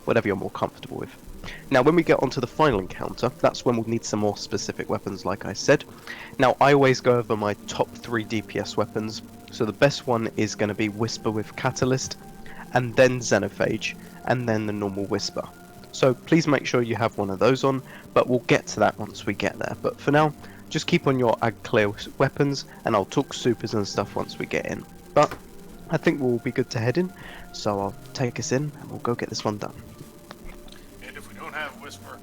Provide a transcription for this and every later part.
whatever you're more comfortable with. Now when we get onto the final encounter, that's when we'll need some more specific weapons like I said. Now I always go over my top 3 DPS weapons, so the best one is going to be Whisper with Catalyst, and then Xenophage, and then the normal Whisper. So please make sure you have one of those on, but we'll get to that once we get there. But for now, just keep on your ag clear weapons, and I'll talk supers and stuff once we get in. But I think we'll be good to head in, so I'll take us in and we'll go get this one done. And if we don't have Whisper,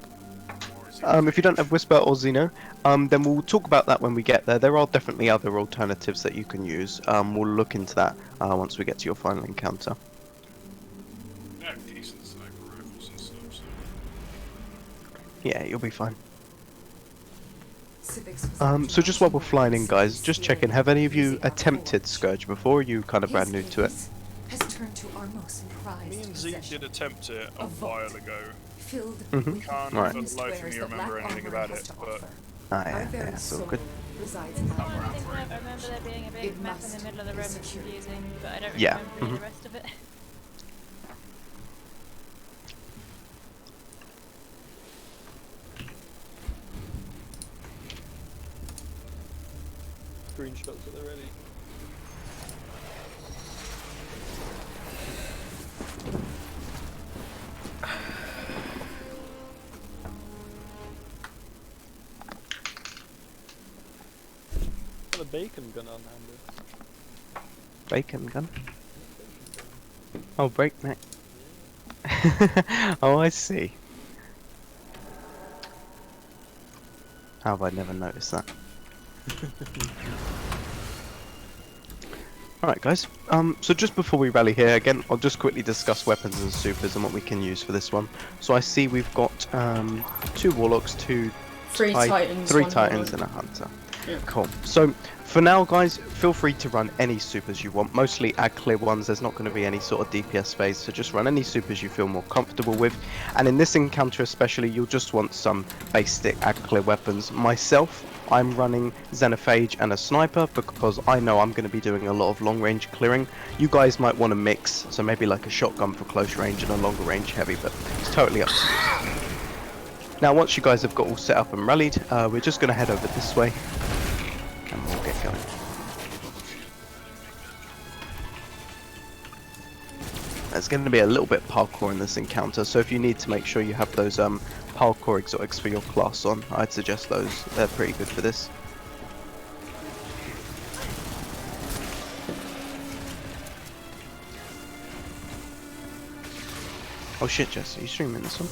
if you don't have Whisper or Xeno, then we'll talk about that when we get there. There are definitely other alternatives that you can use. We'll look into that once we get to your final encounter. I have decent sniper rifles and stuff, so... Yeah, you'll be fine. So just while we're flying in, guys, just checking, have any of you attempted Scourge before, or you kind of brand new to it? Me and Zeke did attempt it a while ago. Can't Right. for the life of me remember anything about it, but... Yeah, it's all good. I remember there being a big map in the middle of the room that's confusing, but I don't really Yeah. remember the rest of it. Screenshots at the ready. Got a bacon gun on hand. Bacon gun? Oh, breakneck. Oh, I see. How have I never noticed that? Alright guys, so just before we rally here, again, I'll just quickly discuss weapons and supers and what we can use for this one. So I see we've got 2 Warlocks, 3 Titans and a Hunter. Yeah. Cool. So for now guys, feel free to run any supers you want, mostly ag clear ones. There's not going to be any sort of DPS phase, so just run any supers you feel more comfortable with. And in this encounter especially, you'll just want some basic ag clear weapons. Myself, I'm running Xenophage and a sniper because I know I'm going to be doing a lot of long range clearing. You guys might want to mix, so maybe like a shotgun for close range and a longer range heavy, but it's totally up to you. Now once you guys have got all set up and rallied, we're just going to head over this way and we'll get going. There's going to be a little bit parkour in this encounter, so if you need to make sure you have those parkour exotics for your class on, I'd suggest those. They're pretty good for this. Oh shit, Jess, are you streaming this one?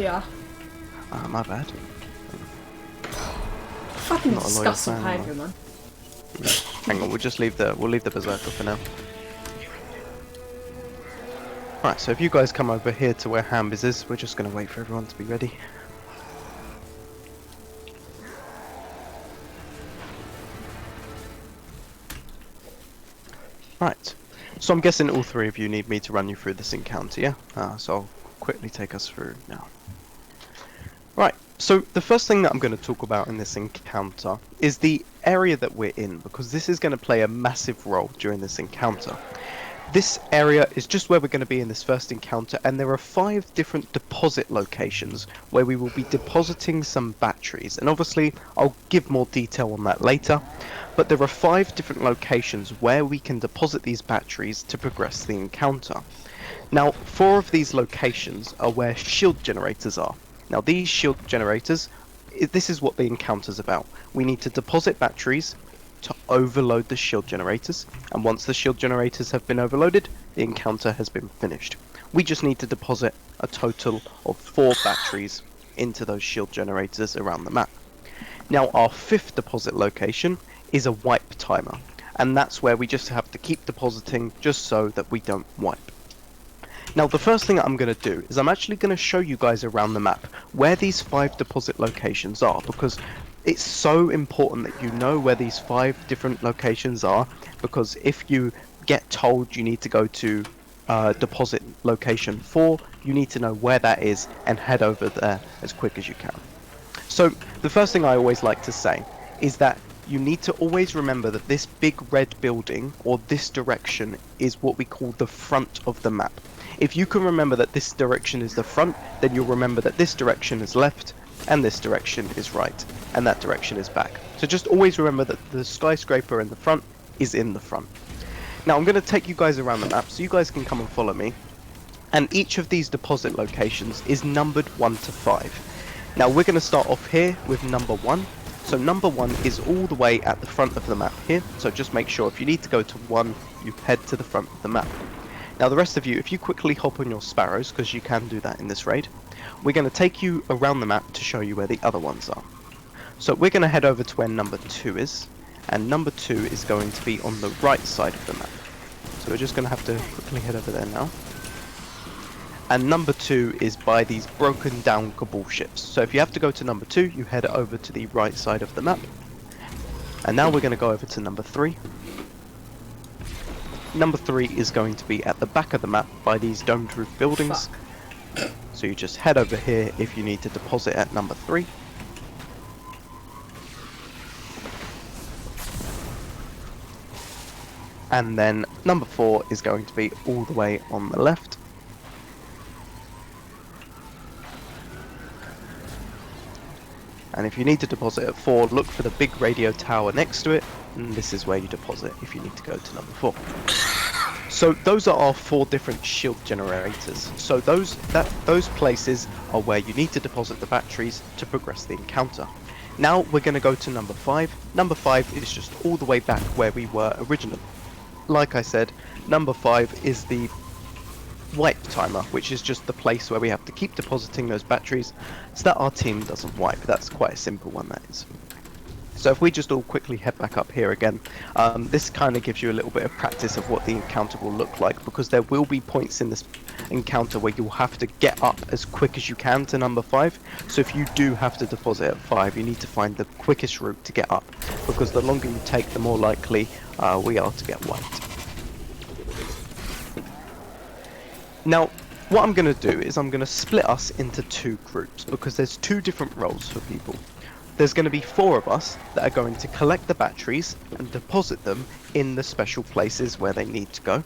Yeah. Ah, my bad. Fucking Not a loyal disgusting fan, behaviour, man. Hang on, we'll leave the berserker for now. Right, so if you guys come over here to where Hambiz is, we're just going to wait for everyone to be ready. Right, so I'm guessing all 3 of you need me to run you through this encounter, yeah? So I'll quickly take us through now. Right, so the first thing that I'm going to talk about in this encounter is the area that we're in, because this is going to play a massive role during this encounter. This area is just where we're going to be in this first encounter, and there are 5 different deposit locations where we will be depositing some batteries, and obviously I'll give more detail on that later, but there are 5 different locations where we can deposit these batteries to progress the encounter. Now 4 of these locations are where shield generators are. Now these shield generators, this is what the encounter's about. We need to deposit batteries to overload the shield generators, and once the shield generators have been overloaded, the encounter has been finished. We just need to deposit a total of 4 batteries into those shield generators around the map. Now our 5th deposit location is a wipe timer, and that's where we just have to keep depositing just so that we don't wipe. Now the first thing I'm going to do is I'm actually going to show you guys around the map where these 5 deposit locations are, because it's so important that you know where these 5 different locations are, because if you get told you need to go to deposit location 4, you need to know where that is and head over there as quick as you can. So the first thing I always like to say is that you need to always remember that this big red building, or this direction, is what we call the front of the map. If you can remember that this direction is the front, then you'll remember that this direction is left, and this direction is right, and that direction is back. So just always remember that the skyscraper in the front is in the front. Now I'm going to take you guys around the map so you guys can come and follow me. And each of these deposit locations is numbered 1 to 5. Now we're going to start off here with number 1. So number 1 is all the way at the front of the map here. So just make sure if you need to go to 1, you head to the front of the map. Now the rest of you, if you quickly hop on your sparrows, because you can do that in this raid, we're going to take you around the map to show you where the other ones are. So we're going to head over to where number 2 is. And number 2 is going to be on the right side of the map. So we're just going to have to quickly head over there now. And number 2 is by these broken down Cabal ships. So if you have to go to number 2, you head over to the right side of the map. And now we're going to go over to number 3. Number 3 is going to be at the back of the map by these domed roof buildings. So you just head over here if you need to deposit at number 3. And then number 4 is going to be all the way on the left. And if you need to deposit at 4, look for the big radio tower next to it, and this is where you deposit if you need to go to number 4. So those are our 4 different shield generators. So those places are where you need to deposit the batteries to progress the encounter. Now we're going to go to number 5. Number 5 is just all the way back where we were originally. Like I said, number 5 is the wipe timer, which is just the place where we have to keep depositing those batteries so that our team doesn't wipe. That's quite a simple one, that is. So if we just all quickly head back up here again, this kind of gives you a little bit of practice of what the encounter will look like, because there will be points in this encounter where you'll have to get up as quick as you can to number 5. So if you do have to deposit at 5, you need to find the quickest route to get up, because the longer you take, the more likely we are to get wiped. Now, what I'm going to do is I'm going to split us into 2 groups, because there's 2 different roles for people. There's going to be 4 of us that are going to collect the batteries and deposit them in the special places where they need to go.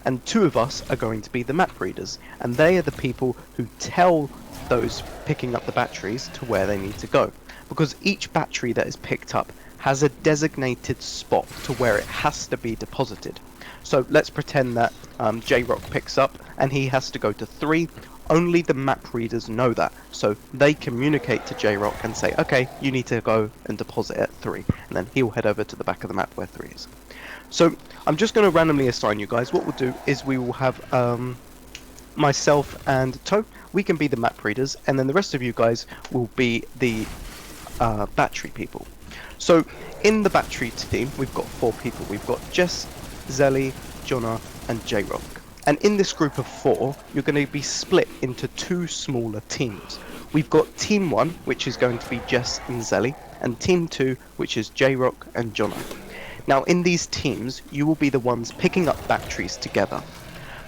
And 2 of us are going to be the map readers, and they are the people who tell those picking up the batteries to where they need to go. Because each battery that is picked up has a designated spot to where it has to be deposited. So let's pretend that J-Rock picks up and he has to go to 3. Only the map readers know that, so they communicate to J-Rock and say, okay, you need to go and deposit at 3, and then he'll head over to the back of the map where 3 is. So I'm just going to randomly assign you guys. What we'll do is we will have myself and Toe. We can be the map readers, and then the rest of you guys will be the battery people. So in the battery team, we've got 4 people. We've got Jess, Zelly, Jonna, and J-Rock. And in this group of 4, you're going to be split into 2 smaller teams. We've got Team 1, which is going to be Jess and Zelly, and Team 2, which is J-Rock and Jonna. Now in these teams, you will be the ones picking up batteries together.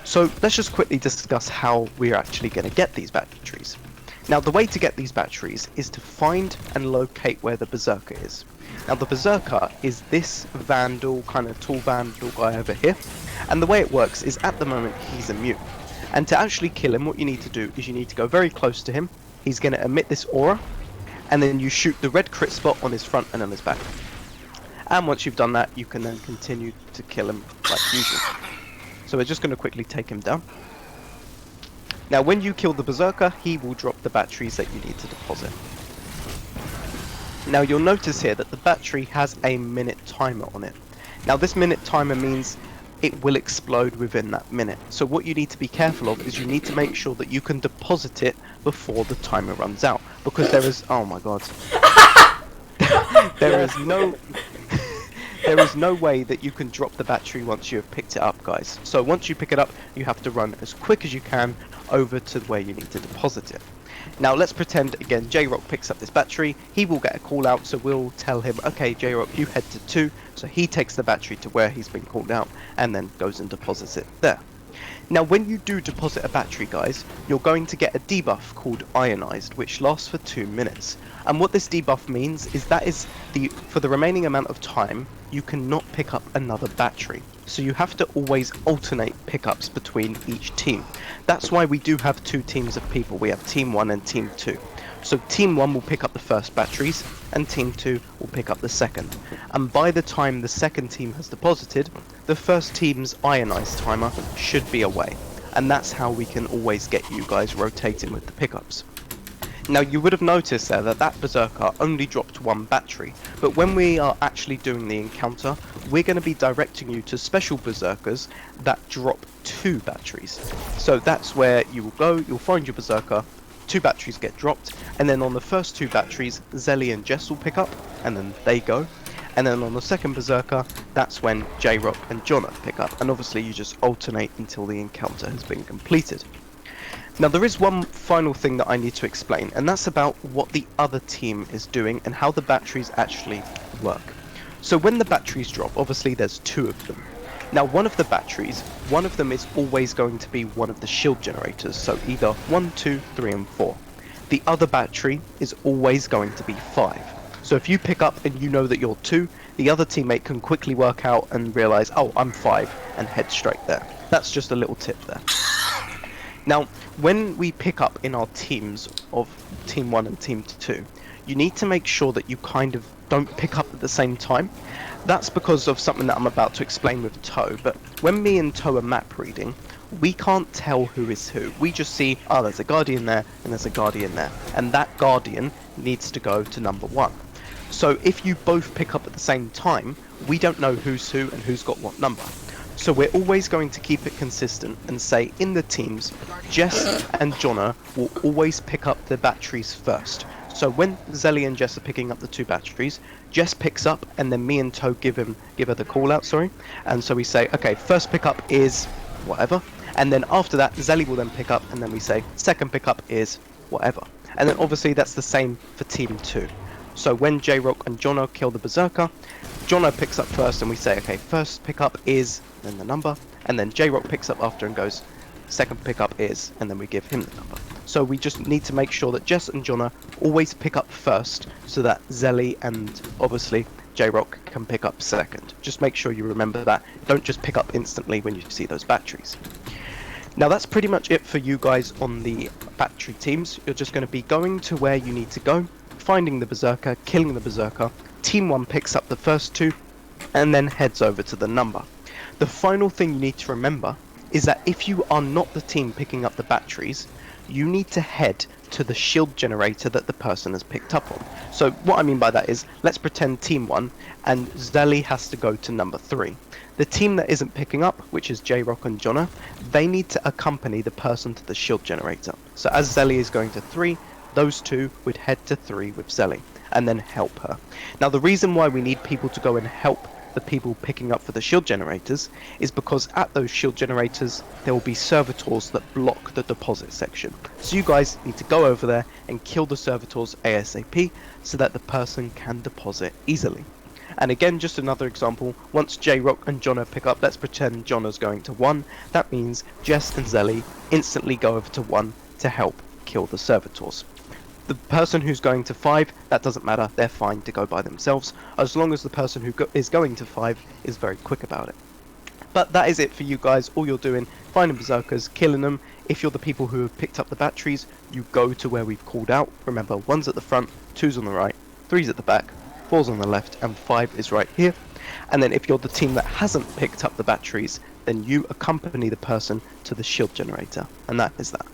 So let's just quickly discuss how we're actually going to get these batteries. Now the way to get these batteries is to find and locate where the Berserker is. Now the Berserker is this vandal, kind of tall vandal guy over here, and the way it works is at the moment he's immune. And to actually kill him, what you need to do is you need to go very close to him. He's going to emit this aura, and then you shoot the red crit spot on his front and on his back. And once you've done that, you can then continue to kill him like usual. So we're just going to quickly take him down. Now when you kill the Berserker, he will drop the batteries that you need to deposit. Now you'll notice here that the battery has a minute timer on it. Now this minute timer means it will explode within that minute. So what you need to be careful of is you need to make sure that you can deposit it before the timer runs out. Because there is, oh my god. there is no way that you can drop the battery once you have picked it up, guys. So once you pick it up, you have to run as quick as you can over to where you need to deposit it. Now let's pretend again J-Rock picks up this battery. He will get a call out, so we'll tell him, okay J-Rock, you head to 2. So he takes the battery to where he's been called out and then goes and deposits it there. Now when you do deposit a battery, guys, you're going to get a debuff called ionized, which lasts for 2 minutes. And what this debuff means is that is for the remaining amount of time you cannot pick up another battery. So you have to always alternate pickups between each team. That's why we do have 2 teams of people. We have Team 1 and Team 2. So Team 1 will pick up the first batteries and Team 2 will pick up the second. And by the time the second team has deposited, the first team's ionized timer should be away. And that's how we can always get you guys rotating with the pickups. Now you would have noticed there that Berserker only dropped 1 battery, but when we are actually doing the encounter, we're going to be directing you to special Berserkers that drop 2 batteries. So that's where you will go, you'll find your Berserker, 2 batteries get dropped, and then on the first 2 batteries, Zelly and Jess will pick up, and then they go. And then on the second Berserker, that's when J-Rock and Jono pick up, and obviously you just alternate until the encounter has been completed. Now there is one final thing that I need to explain, and that's about what the other team is doing and how the batteries actually work. So when the batteries drop, obviously there's 2 of them. Now one of the batteries, one of them is always going to be one of the shield generators, so either 1, 2, 3 and 4. The other battery is always going to be 5. So if you pick up and you know that you're 2, the other teammate can quickly work out and realise, oh, I'm 5, and head straight there. That's just a little tip there. Now, when we pick up in our teams of Team 1 and Team 2, you need to make sure that you kind of don't pick up at the same time. That's because of something that I'm about to explain with Toe, but when me and Toe are map reading, we can't tell who is who. We just see, oh, there's a Guardian there, and there's a Guardian there, and that Guardian needs to go to number 1. So if you both pick up at the same time, we don't know who's who and who's got what number. So we're always going to keep it consistent and say in the teams, Jess and Jono will always pick up the batteries first. So when Zelly and Jess are picking up the 2 batteries, Jess picks up and then me and Toe give her the call out, sorry. And so we say, okay, first pickup is whatever. And then after that, Zelly will then pick up and then we say, second pickup is whatever. And then obviously that's the same for Team 2. So when J-Rock and Jono kill the Berserker, Jono picks up first and we say, okay, first pickup is, then the number, and then J-Rock picks up after and goes, second pickup is, and then we give him the number. So we just need to make sure that Jess and Jono always pick up first, so that Zelly and obviously J-Rock can pick up second. Just make sure you remember that. Don't just pick up instantly when you see those batteries. Now that's pretty much it for you guys on the battery teams. You're just going to be going to where you need to go, finding the Berserker, killing the Berserker. Team 1 picks up the first 2 and then heads over to the number. The final thing you need to remember is that if you are not the team picking up the batteries, you need to head to the shield generator that the person has picked up on. So what I mean by that is, let's pretend Team 1 and Zelly has to go to number 3. The team that isn't picking up, which is J-Rock and Jono, they need to accompany the person to the shield generator. So as Zelly is going to 3, those 2 would head to 3 with Zelly and then help her. Now the reason why we need people to go and help the people picking up for the shield generators is because at those shield generators there will be servitors that block the deposit section. So you guys need to go over there and kill the servitors ASAP so that the person can deposit easily. And again, just another example, once J-Rock and Jono pick up, let's pretend Jono's going to 1, that means Jess and Zelly instantly go over to 1 to help kill the servitors. The person who's going to 5, that doesn't matter, they're fine to go by themselves, as long as the person who is going to 5 is very quick about it. But that is it for you guys. All you're doing, finding Berserkers, killing them. If you're the people who have picked up the batteries, you go to where we've called out. Remember, 1's at the front, 2's on the right, 3's at the back, 4's on the left, and 5 is right here. And then if you're the team that hasn't picked up the batteries, then you accompany the person to the shield generator, and that is that.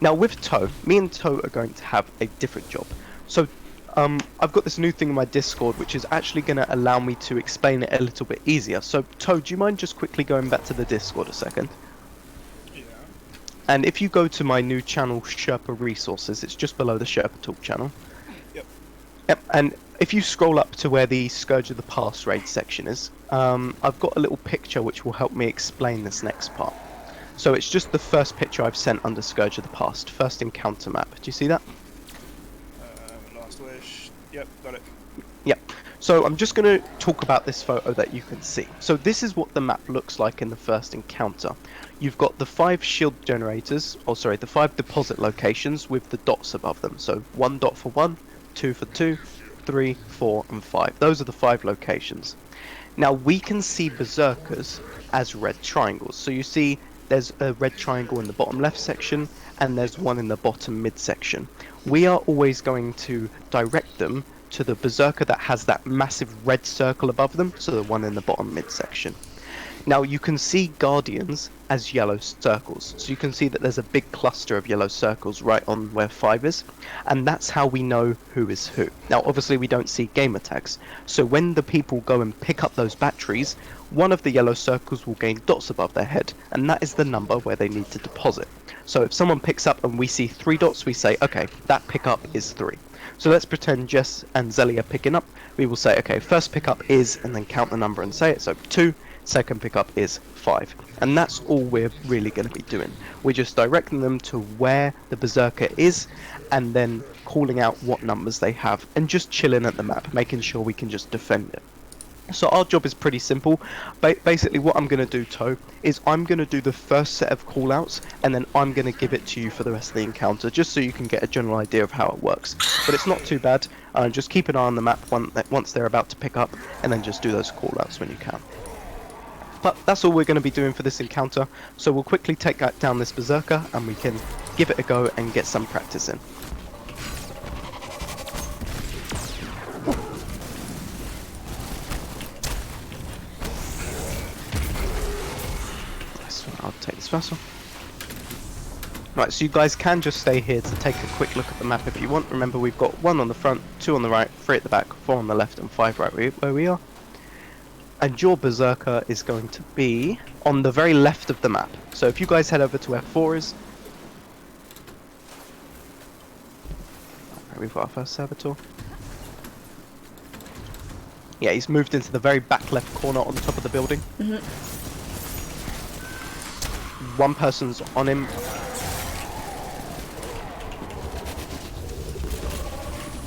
Now with Toe, me and Toe are going to have a different job. So I've got this new thing in my Discord which is actually going to allow me to explain it a little bit easier. So Toe, do you mind just quickly going back to the Discord a second? Yeah. And if you go to my new channel, Sherpa Resources, it's just below the Sherpa Talk channel. Yep. Yep, and if you scroll up to where the Scourge of the Past raid section is, I've got a little picture which will help me explain this next part. So it's just the first picture I've sent under Scourge of the Past, first encounter map. Do you see that? Last wish. Yep, got it. Yep. So I'm just going to talk about this photo that you can see. So this is what the map looks like in the first encounter. You've got the 5 shield generators, or sorry, the 5 deposit locations with the dots above them. So 1 dot for 1, 2 for 2, 3, 4 and 5. Those are the 5 locations. Now we can see berserkers as red triangles. So you see there's a red triangle in the bottom left section and there's one in the bottom mid section. We are always going to direct them to the berserker that has that massive red circle above them, so the one in the bottom mid section. Now you can see guardians as yellow circles, so you can see that there's a big cluster of yellow circles right on where 5 is, and that's how we know who is who. Now obviously we don't see gamer tags, so when the people go and pick up those batteries, one of the yellow circles will gain dots above their head, and that is the number where they need to deposit. So if someone picks up and we see 3 dots, we say, okay, that pickup is 3. So let's pretend Jess and Zelly are picking up. We will say, okay, first pickup is, and then count the number and say it, so 2. Second pickup is 5, and that's all we're really going to be doing. We're just directing them to where the berserker is and then calling out what numbers they have and just chilling at the map, making sure we can just defend it. So our job is pretty simple. Basically what I'm going to do, Toe, is I'm going to do the first set of callouts and then I'm going to give it to you for the rest of the encounter, just so you can get a general idea of how it works. But it's not too bad. Just keep an eye on the map once they're about to pick up, and then just do those callouts when you can. But that's all we're going to be doing for this encounter, so we'll quickly take down this berserker and we can give it a go and get some practice in. I'll take this first one. Right, so you guys can just stay here to take a quick look at the map if you want. Remember, we've got 1 on the front, 2 on the right, 3 at the back, 4 on the left and 5 right where we are. And your berserker is going to be on the very left of the map. So if you guys head over to where 4 is, we've got our first servitor. Yeah, he's moved into the very back left corner on top of the building. One person's on him.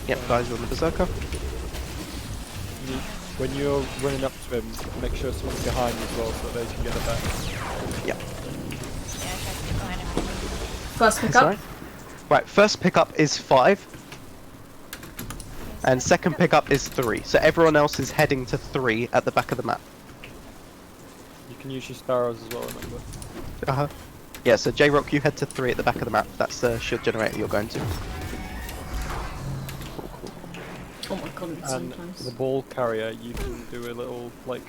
Yep, guys, you're on the berserker. When you're running up to him, make sure someone's behind you as well so they can get it back. Yep. First pickup. Right, first pickup is 5. And second pickup is 3. So everyone else is heading to 3 at the back of the map. You can use your sparrows as well, remember. Yeah, so J-Rock, you head to 3 at the back of the map. That's the shield generator you're going to. Oh my god, it's And sometimes. the ball carrier, you can do a little, like,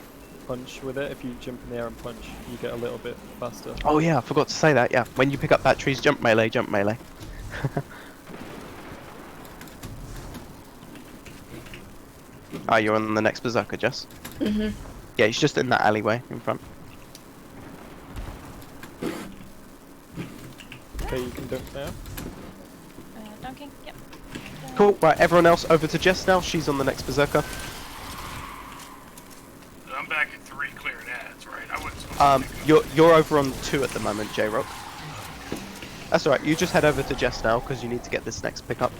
punch with it. If you jump in the air and punch, you get a little bit faster. Oh yeah, I forgot to say that, yeah. When you pick up batteries, jump melee, jump melee. Ah, you're on the next berserker, Jess? Yeah, he's just in that alleyway in front. Okay, you can dunk now. Dunking, yep. Cool, right, everyone else over to Jess now. She's on the next berserker. I'm back at 3 clearing ads, right? I wasn't supposed to You're over on 2 at the moment, J-Rock. That's alright, you just head over to Jess now, because you need to get this next pickup.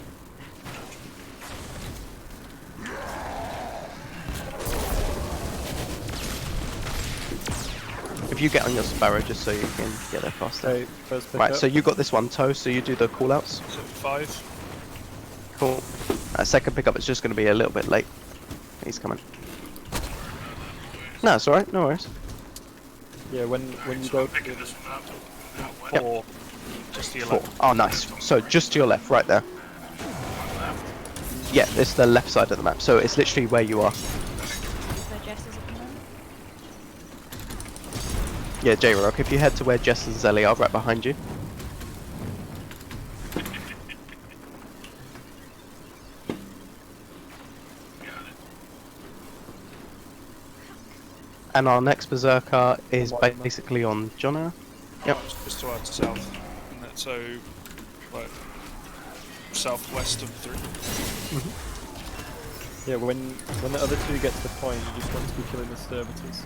If you get on your sparrow, just so you can get there faster. Okay, first pick Right, up. so you got this one, Toe, so you do the callouts. So 5. Cool. Second pickup is just going to be a little bit late. He's coming. No, it's alright, no worries. Yeah, when you go I'm to picking this one up. Now what? Yep. 4, Just to your 4. left. Oh, nice. So just to your left, right there. Yeah, it's the left side of the map, so it's literally where you are. Where Jess is at the moment. Yeah, J-Rock, if you head to where Jess and Zelly are, right behind you. Got it. And our next berserker is basically on Jono. Yep. Oh, it's just to our south. And that's so, like, southwest of 3. yeah, when the other 2 get to the point, you just want to be killing the servitors.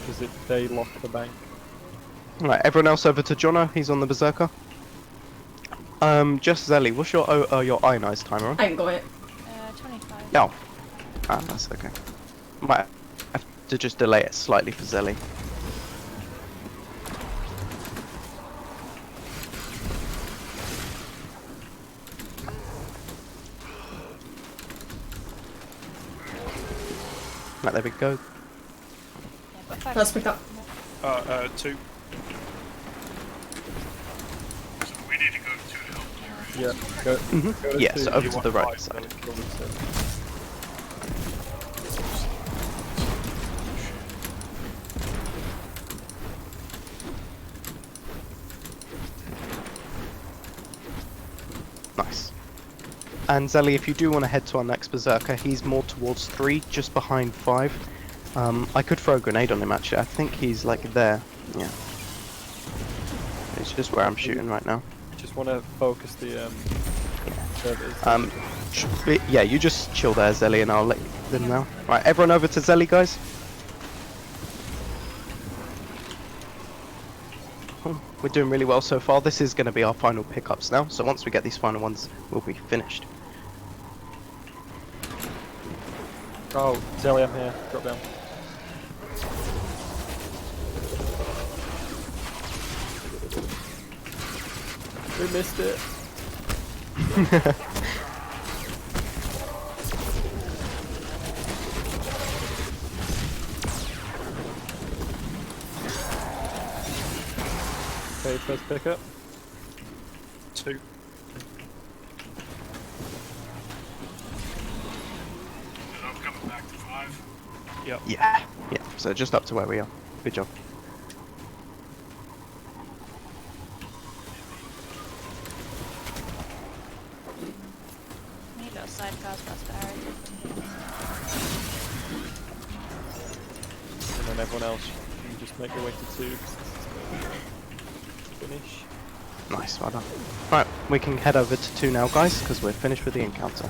Because they lock the bank. Right, everyone else over to Jono, he's on the berserker. Just Zelly, what's your ionized timer on? I ain't got it. 25. Oh. Ah, that's okay. Might have to just delay it slightly for Zelly. Right, there we go. Yeah, but five First pick up. 2. So we need to go to the help area. Yeah, go. go to Yeah, so over to want the right five, side. Zelly. Kill them, so- Nice. And Zelly, if you do want to head to our next berserker, he's more towards 3, just behind 5. I could throw a grenade on him actually. I think he's like there. Yeah. It's just where I'm shooting right now. Just want to focus the servers. Yeah, you just chill there, Zelly, and I'll let them know. Right, everyone over to Zelly, guys. Cool. We're doing really well so far. This is going to be our final pickups now. So once we get these final ones, we'll be finished. Oh, Zelly, I'm here. Drop down. We missed it. Okay, first pickup. 2. And I'm coming back to 5. Yep. Yeah. So just up to where we are. Good job. Need little sidecars past Barry. And then everyone else, you just make your way to 2 because this is where we finish. Nice, well done. Right, we can head over to 2 now, guys, because we're finished with the encounter.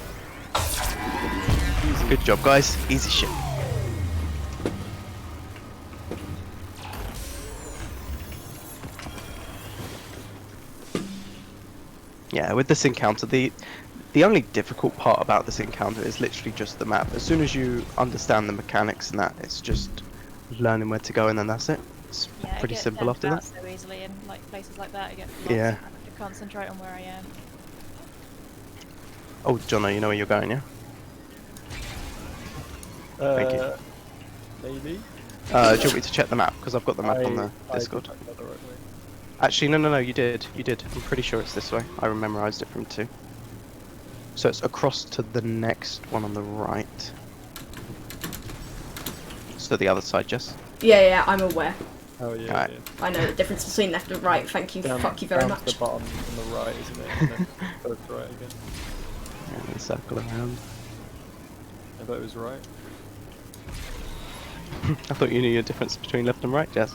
Good job, guys. Easy shit. Yeah, with this encounter, the only difficult part about this encounter is literally just the map. As soon as you understand the mechanics and that, it's just learning where to go, and then that's it. It's Yeah, pretty I get simple turned after out that. so easily in like places like that. I get lost. Yeah. I have to concentrate on where I am. Oh, Jono, you know where you're going, yeah? Thank you. Maybe? Do you want me to check the map? Because I've got the map on the Discord. I did that the right way. Actually, no, you did. You did. I'm pretty sure it's this way. I memorized it from 2. So it's across to the next one on the right. So the other side, Jess. Yeah, I'm aware. Oh yeah, Alright. yeah. I know the difference between left and right. Thank you. Fuck you very down much. to the bottom on the right, isn't it? And then go to the right again. And then circle around. I thought it was right. I thought you knew the difference between left and right, Jess.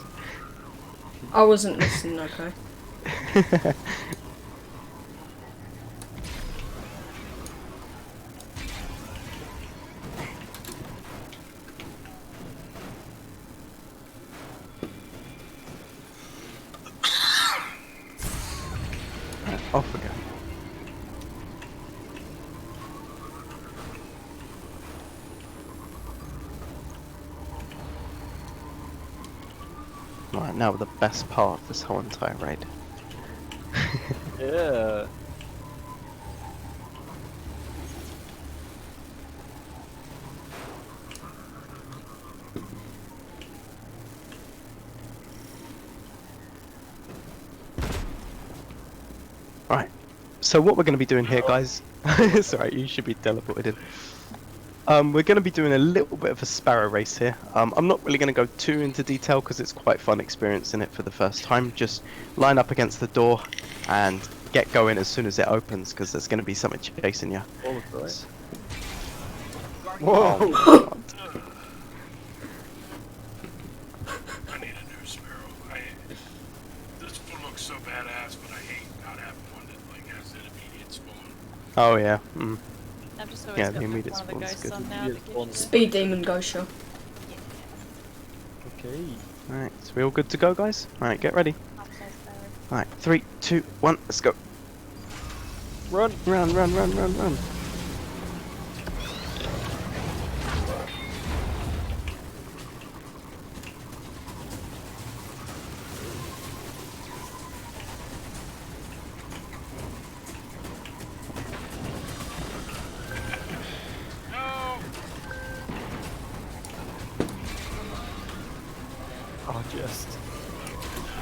I wasn't listening, okay. Off we go. Right, now the best part of this whole entire raid. Yeah. Right, so what we're going to be doing here, guys... Sorry, you should be teleported in. We're going to be doing a little bit of a sparrow race here. I'm not really going to go too into detail because it's quite fun experiencing it for the first time. Just line up against the door and get going as soon as it opens because there's going to be something chasing you. All of the right. Whoa! I need a new sparrow. This one looks so badass, but I hate not having one that like has an immediate spawn. Oh yeah. Mm. I've just always Yeah, got the immediate one of the spawn's ghosts good. on now. Immediate that gives spawn. you Speed demon ghost shot. Okay. Alright, so we all good to go, guys? Alright, get ready. the upsize sparrow. Alright, 3, 2, 1, let's go. Run! Run, run, run, run, run.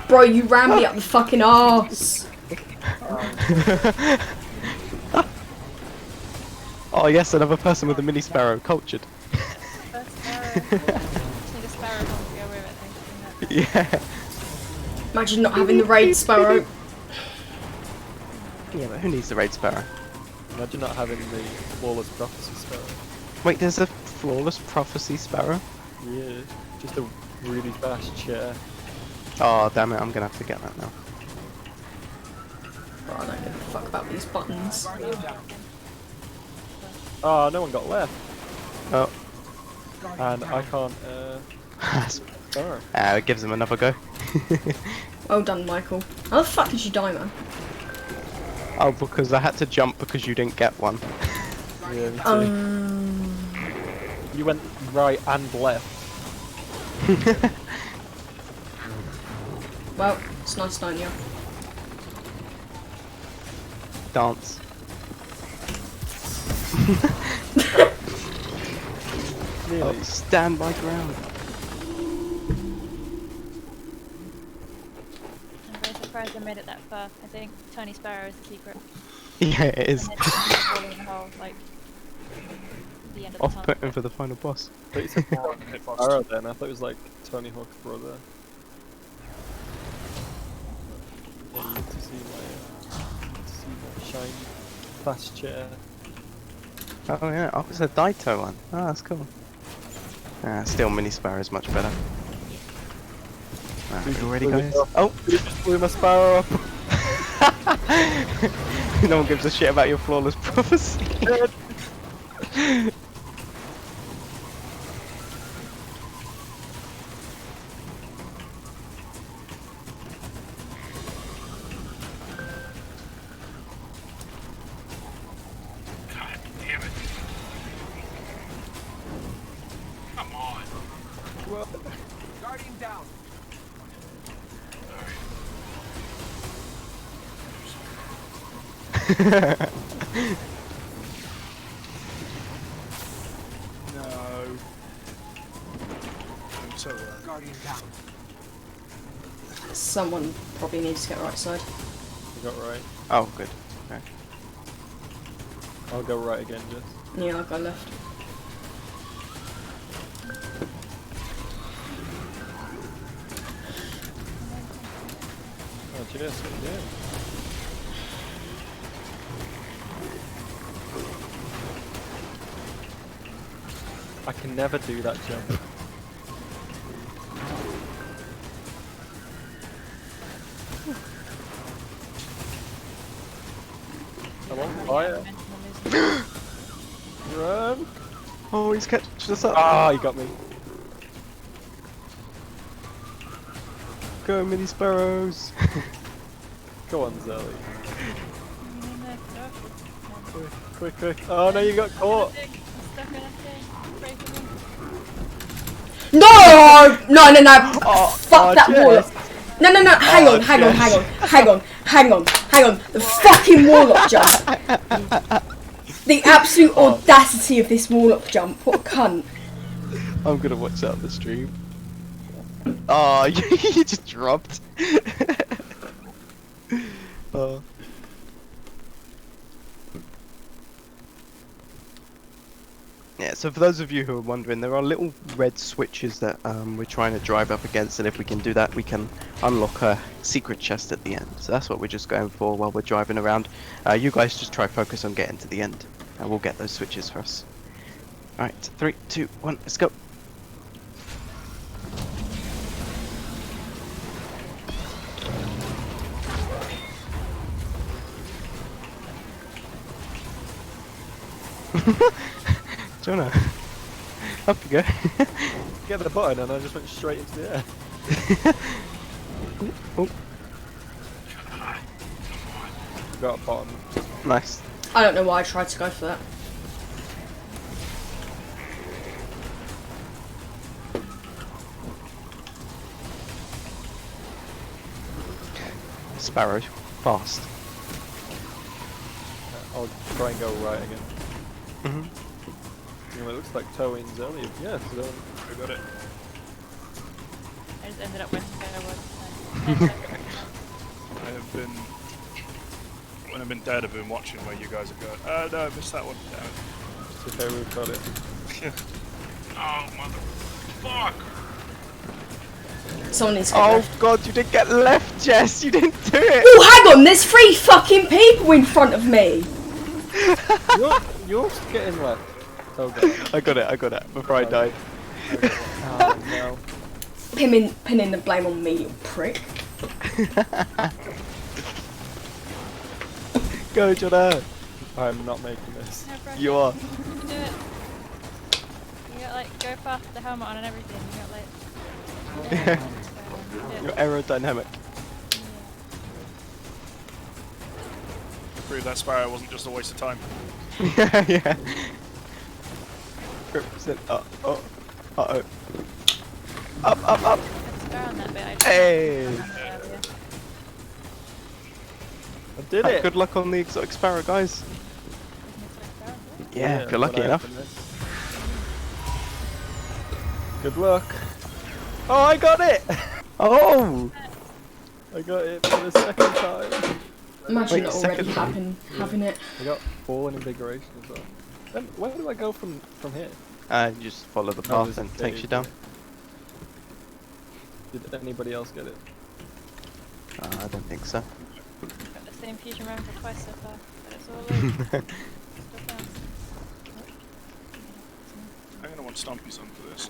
Bro, you ran me up the fucking arse. Oh yes, another person with a mini sparrow, cultured. First sparrow. Just need a sparrow bomb to go with it, I think. Yeah. Imagine not having the raid sparrow. Yeah, but who needs the raid sparrow? Imagine not having the flawless prophecy spell. Wait, there's a flawless prophecy sparrow? Yeah, just a really fast chair. Oh damn it, I'm gonna have to get that now. Bro, I don't give a fuck about these buttons. Oh, no one got left. Oh. And I can't, sorry. It gives him another go. Well done, Michael. How the fuck did you die, man? Oh, because I had to jump because you didn't get one. Yeah, me too. You went right and left. Well, it's nice knowing you. Dance. Oh, stand my ground. I'm very surprised I made it that far. I think Tiny Sparrow is the secret. Yeah, it is. And then falling in the hole, like, the end of the Off tunnel. putting for the final boss. I thought you said Arrow then, I thought it was like Tony Hawk's brother. Yeah, you get to see my shiny fast chair. Oh yeah, oh, it's a Daito one. Oh, that's cool. Still mini sparrow is much better. You ready, guys? Oh! You just blew my sparrow up. No one gives a shit about your flawless prophecy. God damn it. Come on. Guardian down. No. I'm so Guardian down. Someone probably needs to get right side. You got right. Oh, good. Okay. I'll go right again, just. Yeah, I'll go left. Oh, cheers, what are you doing? I can never do that jump. I'm on fire. Run! Oh, he's catching us up. Ah, you got me. Go, mini sparrows. Go on, Zelly. Quick, quick. Oh no, you got caught. No! No, no, no! Oh, Fuck that Jess. warlock! No, no, no, hang Oh, on, hang on, hang Jess. on, hang on, hang on, hang on. The fucking warlock jump! The absolute audacity of this warlock jump. What a cunt. I'm gonna watch out the stream. Oh, you just dropped. Oh. Yeah, so for those of you who are wondering, there are little red switches that we're trying to drive up against, and if we can do that, we can unlock a secret chest at the end. So that's what we're just going for while we're driving around. You guys just try focus on getting to the end, and we'll get those switches for us. Alright, 3, 2, 1, let's go. Jonah, up you go. Get the button and I just went straight into the air. Oh, Got a bottom. nice. I don't know why I tried to go for that. Sparrow, fast. I'll try and go right again. Mm-hmm. You know, it looks like Towing's earlier. Yeah, so I got it. I just ended up where I was. I have been. When I've been dead, I've been watching where you guys are going. Oh no, I missed that one. Damn it. It's okay, we've got it. Oh, motherfuck! Someone needs to go Oh left. god, you didn't get left, Jess. You didn't do it. Oh, hang on, there's 3 fucking people in front of me. You're getting left. Oh god. I got it before I died. Okay. Oh no. Pinning the blame on me, you prick. Go, Jonah. I'm not making this. No pressure. You are. You can do it. You got like go fast with the helmet on and everything. You got like. You're aerodynamic. Prove that Sparrow wasn't just a waste of time. Yeah. Represent. Uh-oh. Up. Spare on that bit. I just Hey. earlier. I did it! Good luck on the exotic sparrow, guys. Yeah, if you're lucky when I enough. open this. Good luck. Oh, I got it! Oh! I got it for the second time. Imagine Wait, it already second. having it. I got 4 invigoration as well. Then where do I go from here? You just follow the Oh, path there's a and it takes cave you down. here. Did anybody else get it? I don't think so. Got the same fusion round for twice so far, but it's all loose. Still counts. I'm gonna want Stompy's on for this.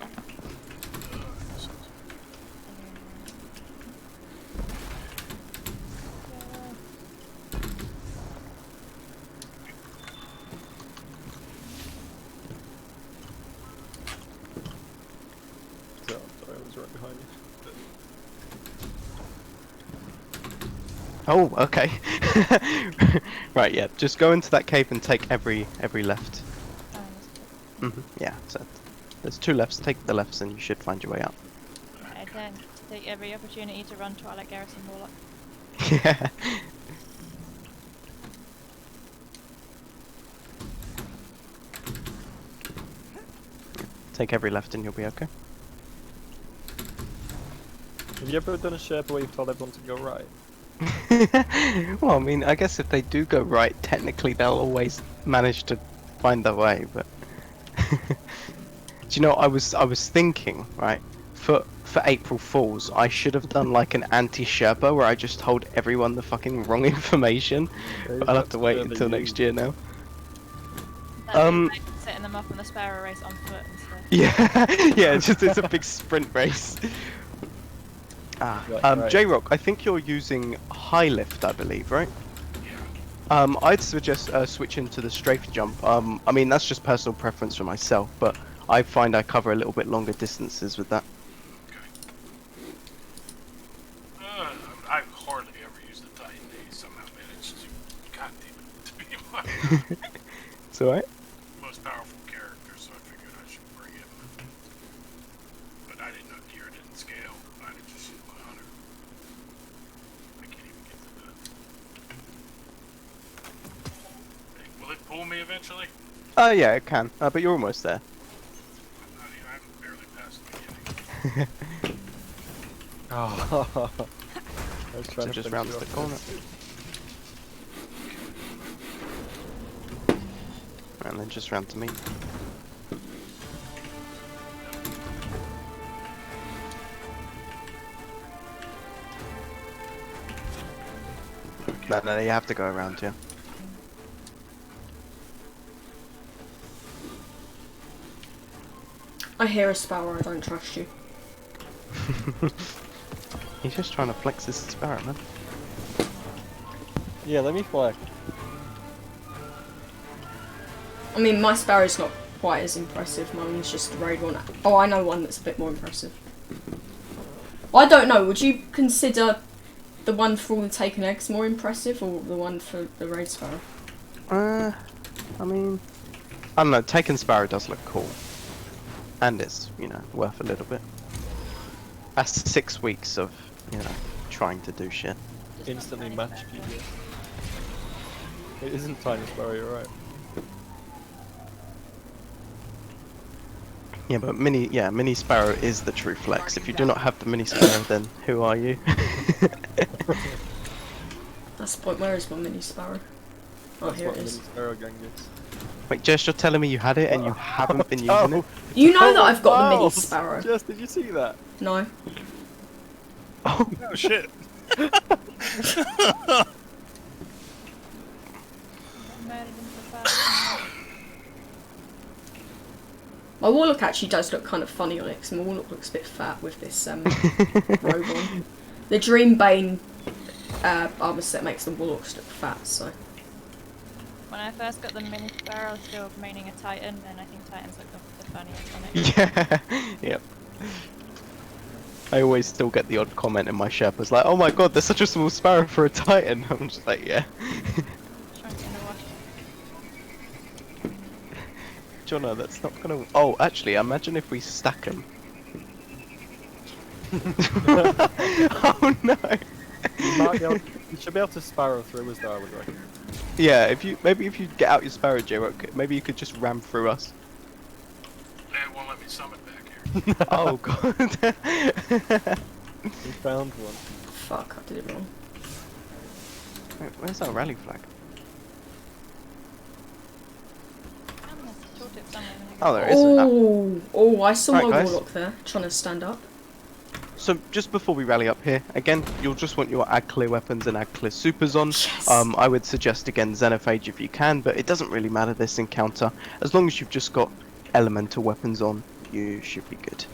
So, sorry, I was right behind you. Oh, okay. Right, yeah. Just go into that cave and take every left. Oh, that's good. Yeah. So there's 2 lefts. Take the lefts, and you should find your way out. I tend to take every opportunity to run Twilight Garrison Warlock. Yeah. Take every left, and you'll be okay. Have you ever done a Sherpa where you've told everyone to go right? Well, I mean, I guess if they do go right, technically they'll always manage to find their way. But do you know? I was thinking, right, for April Fools, I should have done like an anti-Sherpa where I just told everyone the fucking wrong information. But I'll have to wait until next year now. That'd be like setting them up on the Sparrow race on foot and stuff. Yeah, yeah, it's a big sprint race. Right. J-Rock, I think you're using high lift, I believe, right? I'd suggest switching to the strafe jump. I mean, that's just personal preference for myself, but I find I cover a little bit longer distances with that. I hardly ever use the Titan. They somehow managed to, goddamn it, to be my It's alright. most powerful character, so I figured I should bring it. But I didn't know Deer didn't scale. I did just use my hunter. I can't even get to that. Hey, will it pull me eventually? Oh yeah, it can, but you're almost there. I'm barely past the beginning. Oh. I was trying So to just finish round you to the off corner. And then just round to me. No, you have to go around, yeah. I hear a sparrow, I don't trust you. He's just trying to flex his sparrow, man. Yeah, let me fly. I mean, my sparrow's not quite as impressive. Mine's just the raid one. Oh, I know one that's a bit more impressive. Well, I don't know. Would you consider the one for all the taken eggs more impressive, or the one for the raid sparrow? I mean, I don't know. Taken sparrow does look cool, and it's, you know, worth a little bit. That's 6 weeks of, you know, trying to do shit. Instantly match GG. It isn't Tiny Sparrow, you're right. Yeah, but mini sparrow is the true flex. If you do not have the mini sparrow, then who are you? That's the point. Where is my mini sparrow? Oh, That's here what it the is. mini sparrow gang is. Wait, Jess, you're telling me you had it and you haven't been Oh. using it? You know that Oh, I've got the mini wow. sparrow. Jess, did you see that? No. Oh, Oh shit. Murdered into the fire. My warlock actually does look kind of funny on it, because my warlock looks a bit fat with this robe on. The Dreambane armor set makes the warlocks look fat, so. When I first got the mini sparrow, I was still maining a Titan, and I think Titans look the funniest on it. yeah. Yep. I always still get the odd comment in my Sherpas like, oh my god, there's such a small sparrow for a Titan. I'm just like, yeah. Trying to get in the wash. Jono, that's not gonna... Oh, actually, imagine if we stack them. Oh no! You might be able you should be able to sparrow through us though, I would reckon. Yeah, if you get out your sparrow, J-Rock, maybe you could just ram through us. It won't let me summon back here. Oh god. We found one. Fuck, I did it wrong. Wait, where's our rally flag? Oh, there it is. Oh, I saw Right, my guys. warlock there, trying to stand up. So just before we rally up here, again, you'll just want your ag clear weapons and ag clear supers on. Yes! I would suggest again Xenophage if you can, but it doesn't really matter this encounter. As long as you've just got elemental weapons on, you should be good.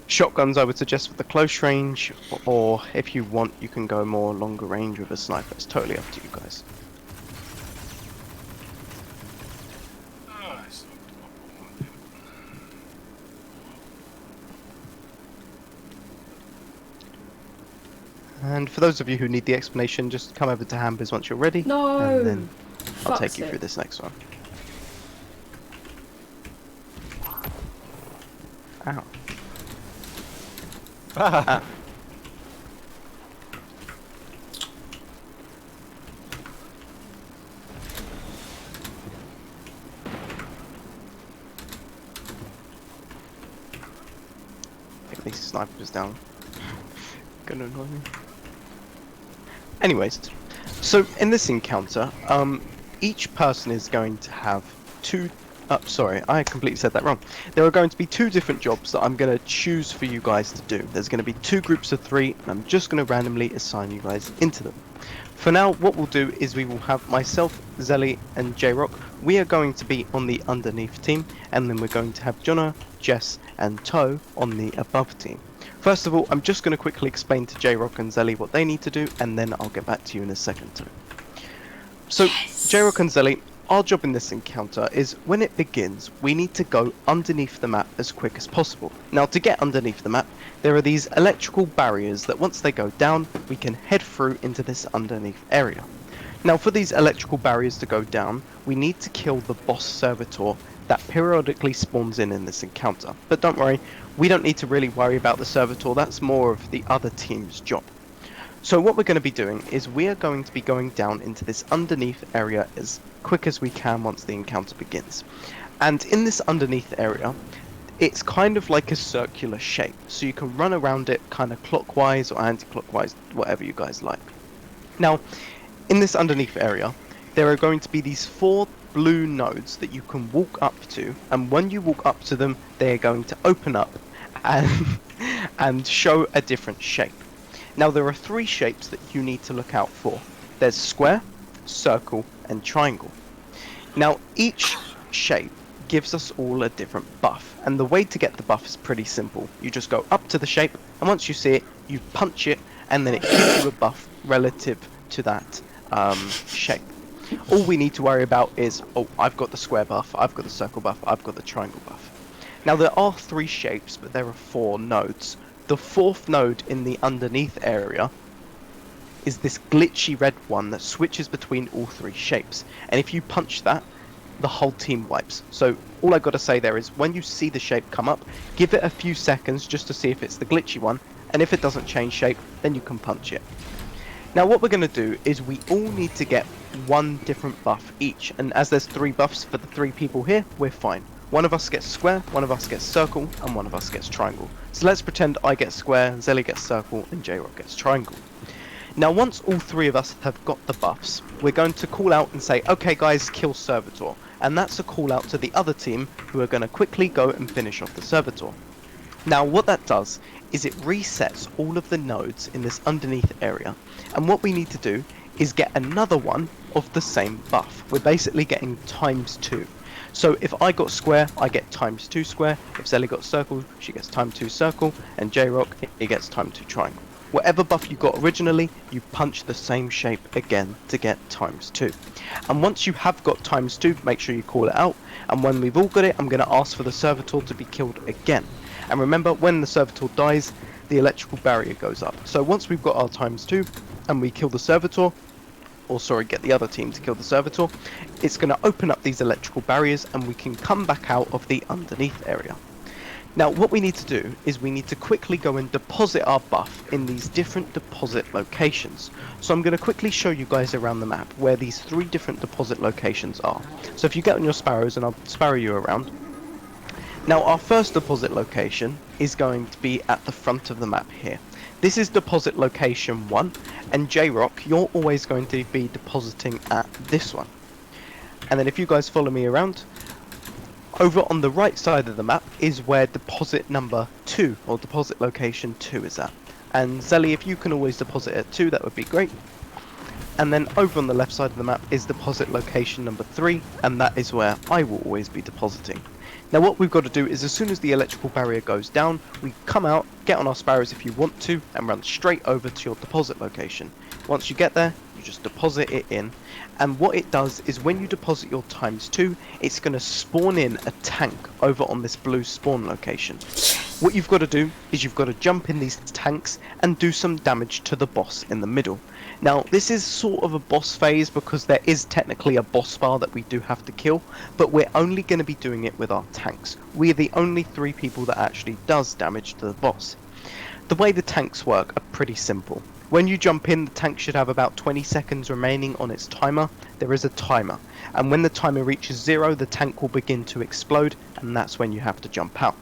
Shotguns I would suggest for the close range, or if you want, you can go more longer range with a sniper. It's totally up to you guys. Oh, I sucked up on And for those of you who need the explanation, just come over to Hambiz once you're ready. No! And then I'll take Fuck's you it. through this next one. Ow. Ah. Get these snipers down. Gonna annoy me. Anyways, so in this encounter, each person is going to have two. Sorry, I completely said that wrong. There are going to be two different jobs that I'm going to choose for you guys to do. There's going to be 2 groups of 3, and I'm just going to randomly assign you guys into them. For now, what we'll do is we will have myself, Zelly, and J-Rock. We are going to be on the underneath team, and then we're going to have Jono, Jess, and Toe on the above team. First of all, I'm just going to quickly explain to J-Rock and Zelly what they need to do, and then I'll get back to you in a second too. So, Yes! J-Rock and Zelly, our job in this encounter is when it begins, we need to go underneath the map as quick as possible. Now, to get underneath the map, there are these electrical barriers that once they go down, we can head through into this underneath area. Now, for these electrical barriers to go down, we need to kill the boss servitor that periodically spawns in this encounter. But don't worry, we don't need to really worry about the servitor, that's more of the other team's job. So what we're going to be doing is we are going to be going down into this underneath area as quick as we can once the encounter begins. And in this underneath area, it's kind of like a circular shape, so you can run around it kind of clockwise or anti-clockwise, whatever you guys like. Now, in this underneath area, there are going to be these 4 blue nodes that you can walk up to, and when you walk up to them, they are going to open up and show a different shape. Now, there are 3 shapes that you need to look out for. There's square, circle, and triangle. Now, each shape gives us all a different buff, and the way to get the buff is pretty simple. You just go up to the shape, and once you see it, you punch it, and then it gives you a buff relative to that shape. All we need to worry about is, oh, I've got the square buff, I've got the circle buff, I've got the triangle buff. Now, there are 3 shapes, but there are 4 nodes. The 4th node in the underneath area is this glitchy red one that switches between all 3 shapes. And if you punch that, the whole team wipes. So all I got to say there is when you see the shape come up, give it a few seconds just to see if it's the glitchy one. And if it doesn't change shape, then you can punch it. Now what we're going to do is we all need to get 1 different buff each. And as there's 3 buffs for the 3 people here, we're fine. one of us gets square, one of us gets circle, and one of us gets triangle. So let's pretend I get square, Zelly gets circle, and J-Rock gets triangle. Now once all three of us have got the buffs, we're going to call out and say, okay guys, kill Servitor. And that's a call out to the other team who are going to quickly go and finish off the Servitor. Now what that does is it resets all of the nodes in this underneath area, and what we need to do is get another one of the same buff. We're basically getting ×2. So if I got square, I get ×2 square. If Zelly got circle, she gets ×2 circle, and J-Rock, he gets ×2 triangle. Whatever buff you got originally, you punch the same shape again to get ×2. And once you have got ×2, make sure you call it out, and when we've all got it, I'm going to ask for the Servitor to be killed again. And remember, when the Servitor dies, the electrical barrier goes up. So once we've got our ×2 and we kill the Servitor, or sorry, get the other team to kill the Servitor, it's going to open up these electrical barriers and we can come back out of the underneath area. Now what we need to do is we need to quickly go and deposit our buff in these different deposit locations. So I'm going to quickly show you guys around the map where these 3 different deposit locations are. So if you get on your sparrows, and I'll sparrow you around. Now our first deposit location is going to be at the front of the map here. This is deposit location 1, and J-Rock, you're always going to be depositing at this one. And then if you guys follow me around, over on the right side of the map is where deposit number 2, or deposit location 2 is at. And Zelly, if you can always deposit at 2, that would be great. And then over on the left side of the map is deposit location number 3, and that is where I will always be depositing. Now what we've got to do is, as soon as the electrical barrier goes down, we come out, get on our sparrows if you want to, and run straight over to your deposit location. Once you get there, you just deposit it in, and what it does is when you deposit your ×2, it's going to spawn in a tank over on this blue spawn location. What you've got to do is you've got to jump in these tanks and do some damage to the boss in the middle. Now this is sort of a boss phase because there is technically a boss bar that we do have to kill, but we're only going to be doing it with our tanks. We're the only 3 people that actually does damage to the boss. The way the tanks work are pretty simple. When you jump in, the tank should have about 20 seconds remaining on its timer. There is a timer, and when the timer reaches 0, the tank will begin to explode, and that's when you have to jump out.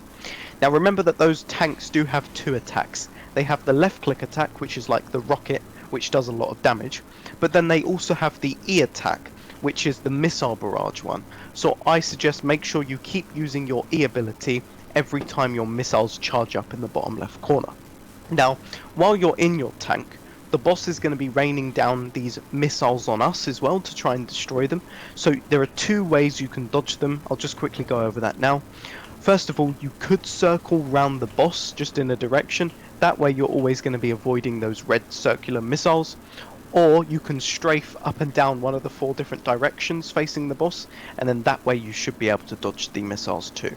Now remember that those tanks do have 2 attacks. They have the left click attack, which is like the rocket, which does a lot of damage, but then they also have the E attack, which is the missile barrage one. So I suggest make sure you keep using your E ability every time your missiles charge up in the bottom left corner. Now, while you're in your tank, the boss is going to be raining down these missiles on us as well to try and destroy them. So there are 2 ways you can dodge them. I'll just quickly go over that now. First of all, you could circle round the boss just in a direction. That way you're always going to be avoiding those red circular missiles. Or you can strafe up and down one of the 4 different directions facing the boss, and then that way you should be able to dodge the missiles too.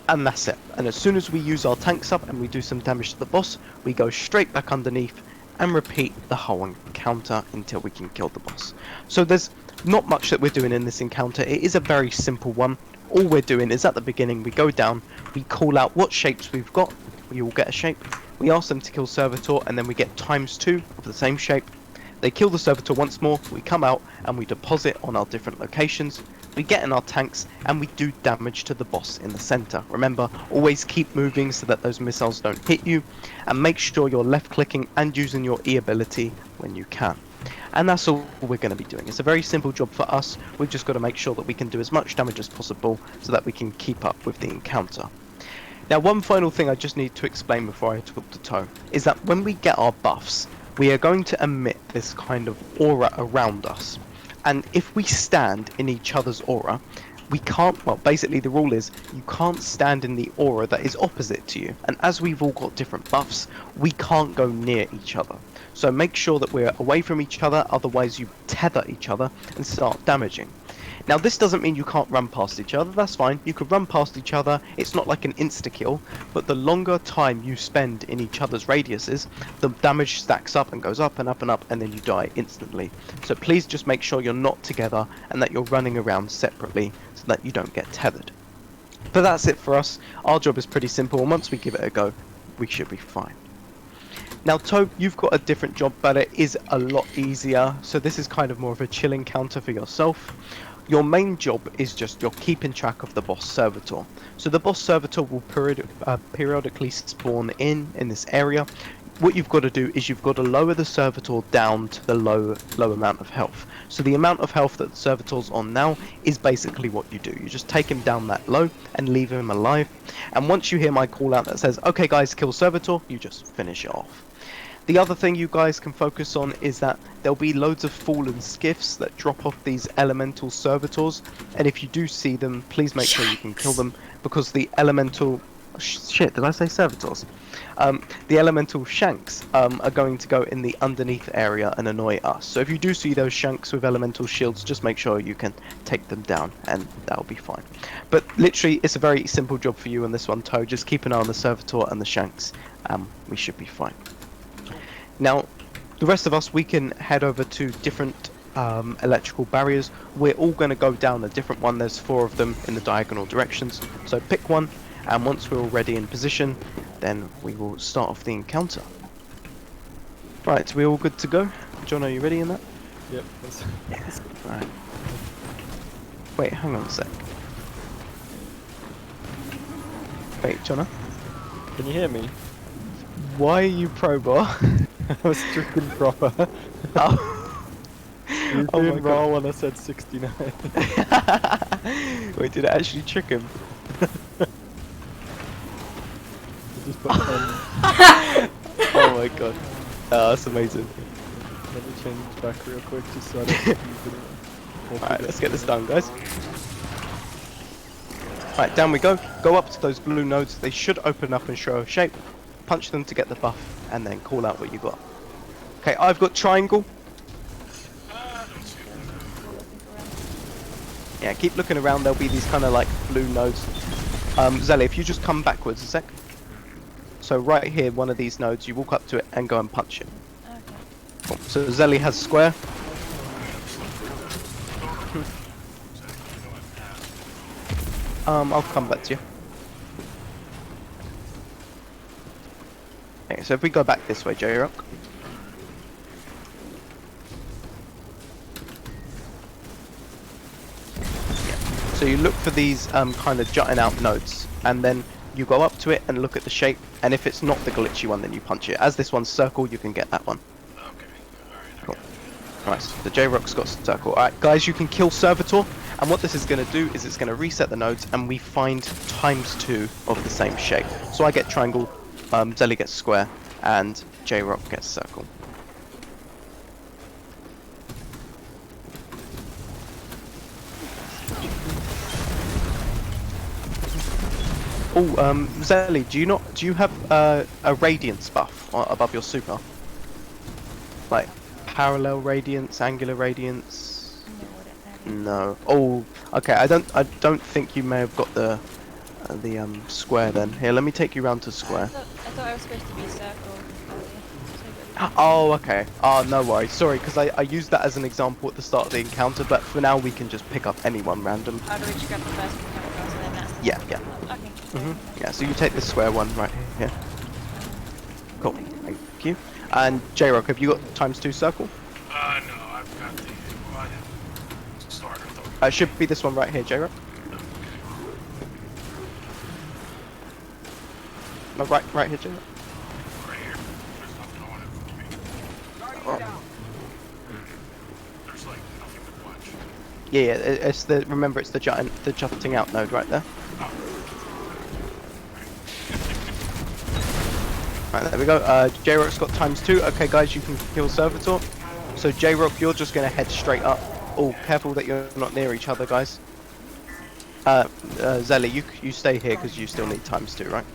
And that's it. And as soon as we use our tanks up and we do some damage to the boss, we go straight back underneath and repeat the whole encounter until we can kill the boss. So there's not much that we're doing in this encounter. It is a very simple one. All we're doing is at the beginning we go down, we call out what shapes we've got, we all get a shape, we ask them to kill Servitor, and then we get ×2 of the same shape. They kill the Servitor once more, we come out and we deposit on our different locations. We get in our tanks and we do damage to the boss in the center. Remember, always keep moving so that those missiles don't hit you, and make sure you're left clicking and using your E ability when you can. And that's all we're going to be doing. It's a very simple job for us. We've just got to make sure that we can do as much damage as possible so that we can keep up with the encounter. Now one final thing I just need to explain before I talk to Toe is that when we get our buffs, we are going to emit this kind of aura around us. And if we stand in each other's aura, we can't, well basically the rule is you can't stand in the aura that is opposite to you. And as we've all got different buffs, we can't go near each other. So make sure that we're away from each other, otherwise you tether each other and start damaging. Now this doesn't mean you can't run past each other, that's fine, you could run past each other, it's not like an insta-kill, but the longer time you spend in each other's radiuses, the damage stacks up and goes up and up and up, and then you die instantly. So please just make sure you're not together and that you're running around separately so that you don't get tethered. But that's it for us. Our job is pretty simple, and once we give it a go, we should be fine. Now, Toad, you've got a different job, but it is a lot easier. So this is kind of more of a chill encounter for yourself. Your main job is just you're keeping track of the boss servitor. So the boss servitor will periodically spawn in this area. What you've got to do is you've got to lower the servitor down to the low amount of health. So the amount of health that the servitor's on now is basically what you do. You just take him down that low and leave him alive. And once you hear my call out that says, okay guys, kill servitor, you just finish it off. The other thing you guys can focus on is that there'll be loads of fallen skiffs that drop off these elemental servitors, and if you do see them, please make sure you can kill them, because the elemental... Shit, did I say servitors? The elemental shanks are going to go in the underneath area and annoy us. So if you do see those shanks with elemental shields, just make sure you can take them down, and that'll be fine. But literally, it's a very simple job for you on this one, Toad. Just keep an eye on the servitor and the shanks. We should be fine. Now, the rest of us, we can head over to different electrical barriers. We're all going to go down a different one. There's 4 of them in the diagonal directions. So pick one, and once we're all ready in position, then we will start off the encounter. Right, we all good to go? John, are you ready in that? Yep. Right. Wait, hang on a sec. Wait, Jonna? Can you hear me? Why are you pro bar? I was stricken proper. Oh. You were Oh my doing raw when I said 69. Wait, did it actually trick him? I just put 10. Oh my god. Oh, that's amazing. Let me change back real quick just so I don't confuse anyone. Alright, let's get this done, guys. Right, down we go. Go up to those blue nodes. They should open up and show a shape. Punch them to get the buff, and then call out what you got. Okay, I've got triangle. Yeah, keep looking around. There'll be these kind of like blue nodes. Zelly, if you just come backwards a sec. So right here, one of these nodes, you walk up to it and go and punch it. Okay. Cool. So Zelly has square. I'll come back to you. Okay, so if we go back this way, J-Rock. So you look for these kind of jutting out nodes, and then you go up to it and look at the shape, and if it's not the glitchy one, then you punch it. As this one's circle, you can get that one. Okay. Alright. Cool. Alright, so the J-Rock's got circle. Alright, guys, you can kill Servitor, and what this is going to do is it's going to reset the nodes, and we find ×2 of the same shape. So I get triangle, Zelly gets square, and J-Rock gets circle. Oh, Zelly, do you have a radiance buff above your super? Like parallel radiance, angular radiance? No. Oh, okay. I don't think you may have got the square then. Here, let me take you round to square. I thought I was supposed to be circle. Oh, okay. Oh, no worries. Sorry, because I used that as an example at the start of the encounter, but for now we can just pick up anyone random. How do we just grab the first one that goes, and then that's the Yeah, next yeah. one? Okay. Yeah, so you take the square one right here. Cool, thank you. And J-Rock, have you got ×2 circle? No, I've got the starter though. It should be this one right here, J-Rock. No, right here, J-Rock. Right here. There's nothing on it for me. Oh. There's like nothing to watch. Yeah, it's the remember it's the jutting out node right there. Right, there we go. J-Rock's got ×2. Okay, guys, you can kill Servitor. So J-Rock, you're just gonna head straight up. Oh, careful that you're not near each other, guys. Zelly, you stay here because you still need ×2, right?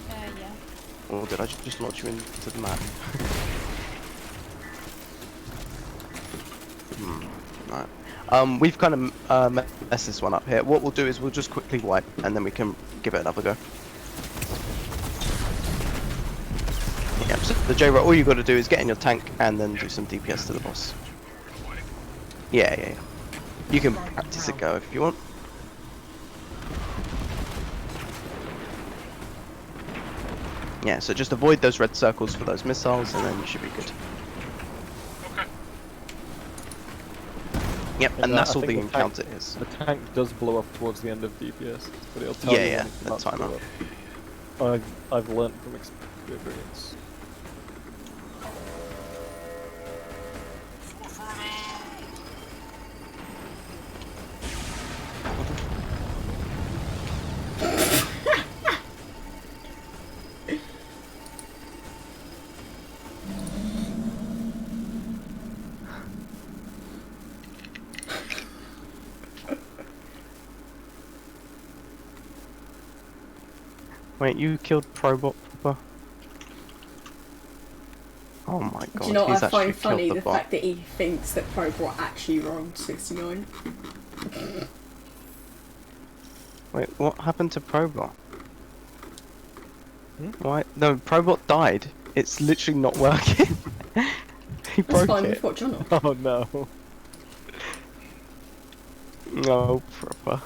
Yeah. Or did I just launch you into the map? Right. We've kind of messed this one up here. What we'll do is we'll just quickly wipe, and then we can give it another go. Yeah, so the J-Rock, all you got to do is get in your tank and then do some DPS to the boss. Yeah. You can practice it go if you want. Yeah, so just avoid those red circles for those missiles, and then you should be good. Okay. Yep, and I that's all think the the encounter is. The tank does blow up towards the end of DPS, but it'll tell Yeah, you yeah, when it's the about to timer. blow up. I've learned from experience. Wait, you killed Probot proper? Oh my god, Do you know what he's I actually find funny? killed The the bot. fact that he thinks that Probot actually rolled 69. Wait, what happened to Probot? Hmm? Why? No, Probot died. It's literally not working. He That's broke fine, it. we've got John off. Oh no. No, proper.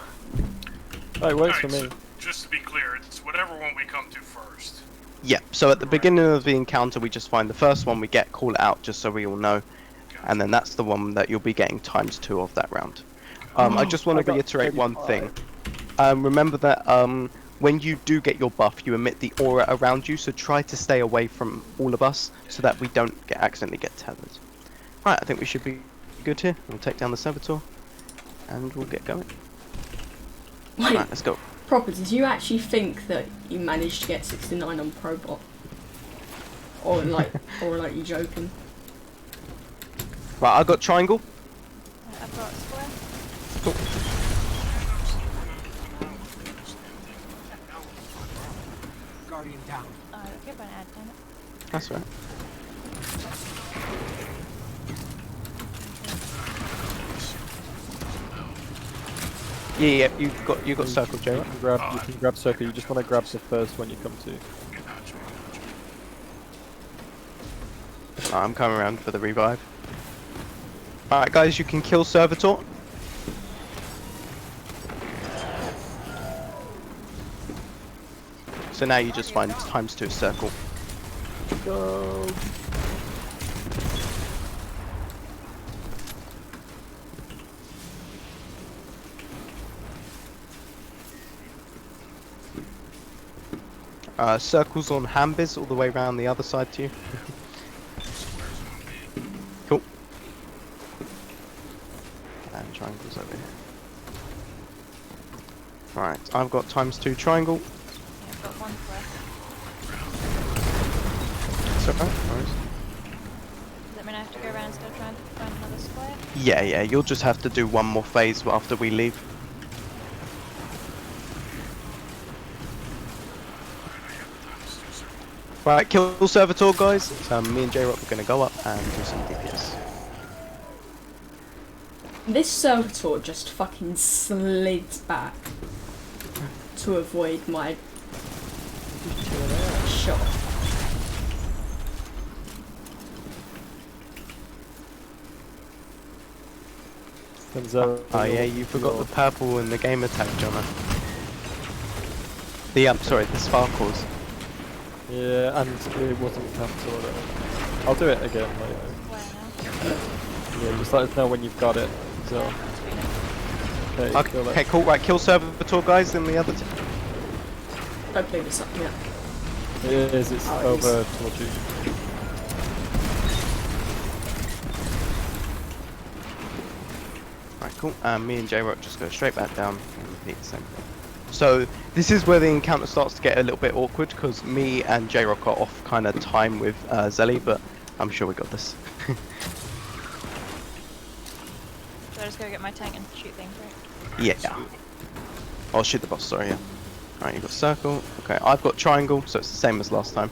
Oh, it works for Alright, me. so just to be clear, it's whatever one we come to first. Yeah, so at the beginning of the encounter, we just find the first one we get, call it out just so we all know, and then that's the one that you'll be getting ×2 of that round. I just want I to got reiterate one 35. thing. Remember that when you do get your buff, you emit the aura around you, so try to stay away from all of us so that we don't accidentally get tethered. Right, I think we should be good here. We'll take down the Servitor, and we'll get going. Wait, Right, let's go. Proper, did you actually think that you managed to get 69 on Probot? Or like you joking? Right, I got triangle. I've got square. Guardian down. Oh, I keep on add, damn it. That's right. Yeah, you got circle, Jay. You can grab circle. You just want to grab the first one you come to. I'm coming around for the revive. Alright guys, you can kill Servitor. So now you just find ×2 circle. Go. Circles on Hambiz all the way around the other side to you. Cool. And triangles over here. Right, I've got ×2 triangle. Yeah, I've got one square. It's alright, no worries. Does that mean I have to go around and still trying to find another square? Yeah, you'll just have to do one more phase after we leave. Right, kill Servitor, guys. Me and J-Rock are going to go up and do some DPS. This Servitor just fucking slid back to avoid my shot. Oh yeah, you forgot the purple in the game attack, Jonah. Sorry, the sparkles. Yeah, and it wasn't capital. I'll do it again later. Where now? Yeah, just let us know when you've got it. So. Okay, Okay, go okay, cool. Right, kill Servitor, guys, in the other team. Don't believe it's up yet. It is, it's Oh, it is. over towards you. Right, cool. Me and J-Rock just go straight back down and repeat the same thing. So, this is where the encounter starts to get a little bit awkward, because me and J-Rock are off kind of time with Zelly, but I'm sure we got this. So I just go get my tank and shoot things, right? Yeah. I'll shoot the boss, sorry, yeah. Alright, you got circle. Okay, I've got triangle, so it's the same as last time.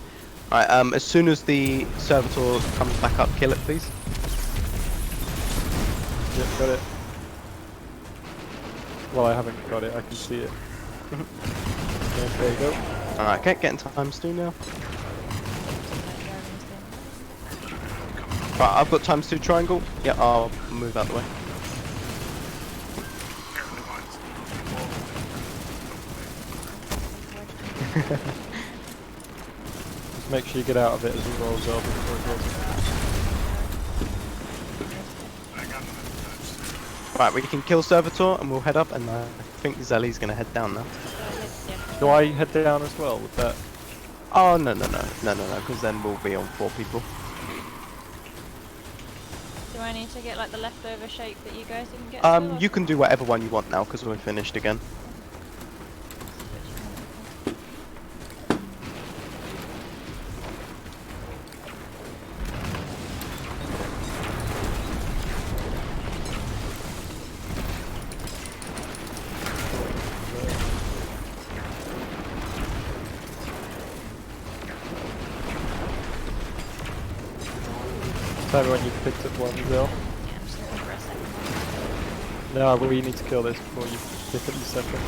Alright, as soon as the Servitor comes back up, kill it, please. Yep, got it. Well, I haven't got it, I can see it. Yeah, there you go. Alright, okay, getting ×2 now. Right, I've got ×2 triangle. Yeah, I'll move out the way. Just make sure you get out of it as he rolls over before it goes. I got another touch. Right, we can kill Servitor and we'll head up, and I think Zelly's gonna head down now. Do I head down as well with that? Oh, no, because then we'll be on 4 people. Do I need to get like the leftover shape that you guys didn't get to? Or- You can do whatever one you want now, because we're finished again. Tell me when you've picked up one, Bill. Yeah, I'm just looking for a second one. No, but we need to kill this before you pick up the second.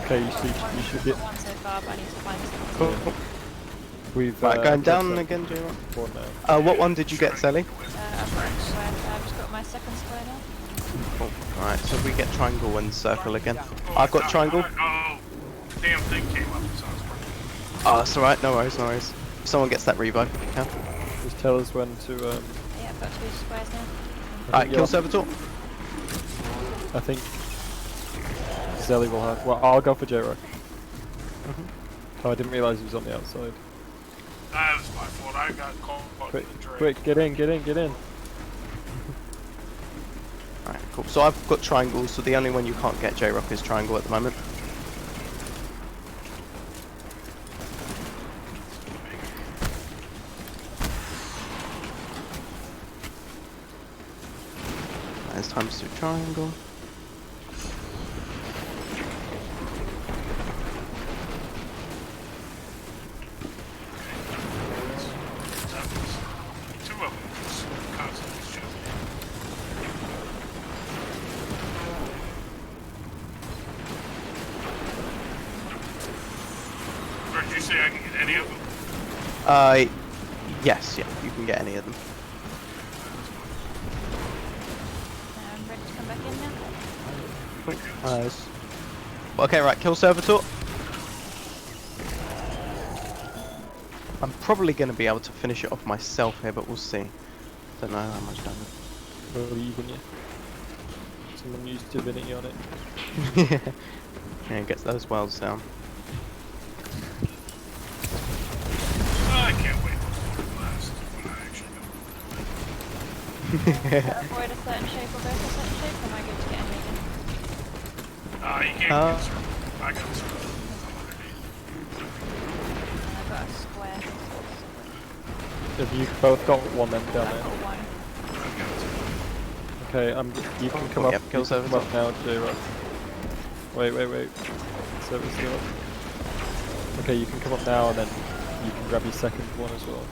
Okay, you should I've get. got one so far, but I need to find something. Cool. We've Right, going picked down up again, J-Rock. one now. What one did you get, Sally? I've got a square, so I've just got my second square now. Cool. Alright, so we get triangle and circle again. I've got triangle. Oh, damn thing came up. So I was working. Oh, that's alright, no worries, no worries. If someone gets that revive, yeah. Just tell us when to. Yeah, I've got 2 squares now. Alright, kill Servitor. I think Zelly will have. Well, I'll go for J-Rock. Oh, I didn't realise he was on the outside. That was my fault. I got caught Quick, in the drink. quick, get in. Alright, cool. So I've got triangles, so the only one you can't get, J-Rock, is triangle at the moment. It's time to do triangle. Two of them just constantly shooting. Or did you say I can get any of them? Yes, yeah, you can get any of them. I'm ready to come back in now. Nice. Okay, right, kill Servitor. I'm probably going to be able to finish it off myself here, but we'll see. Don't know how much damage. Believe in you. Someone used divinity on it. Yeah, gets those wells down. I can't wait for the last when I actually go. Avoid a certain shape or go for a certain shape, or am I good to get anything? You can't get circle. I got circle. I'm underneath. And I've got a square. Have you both got one then down I've there? got one. I've got circle. Okay, you can come Oh, up. yep, kill you can come up Servitor. now, J-Rock. Wait. Service still up. Okay, you can come up now and then you can grab your second one as well.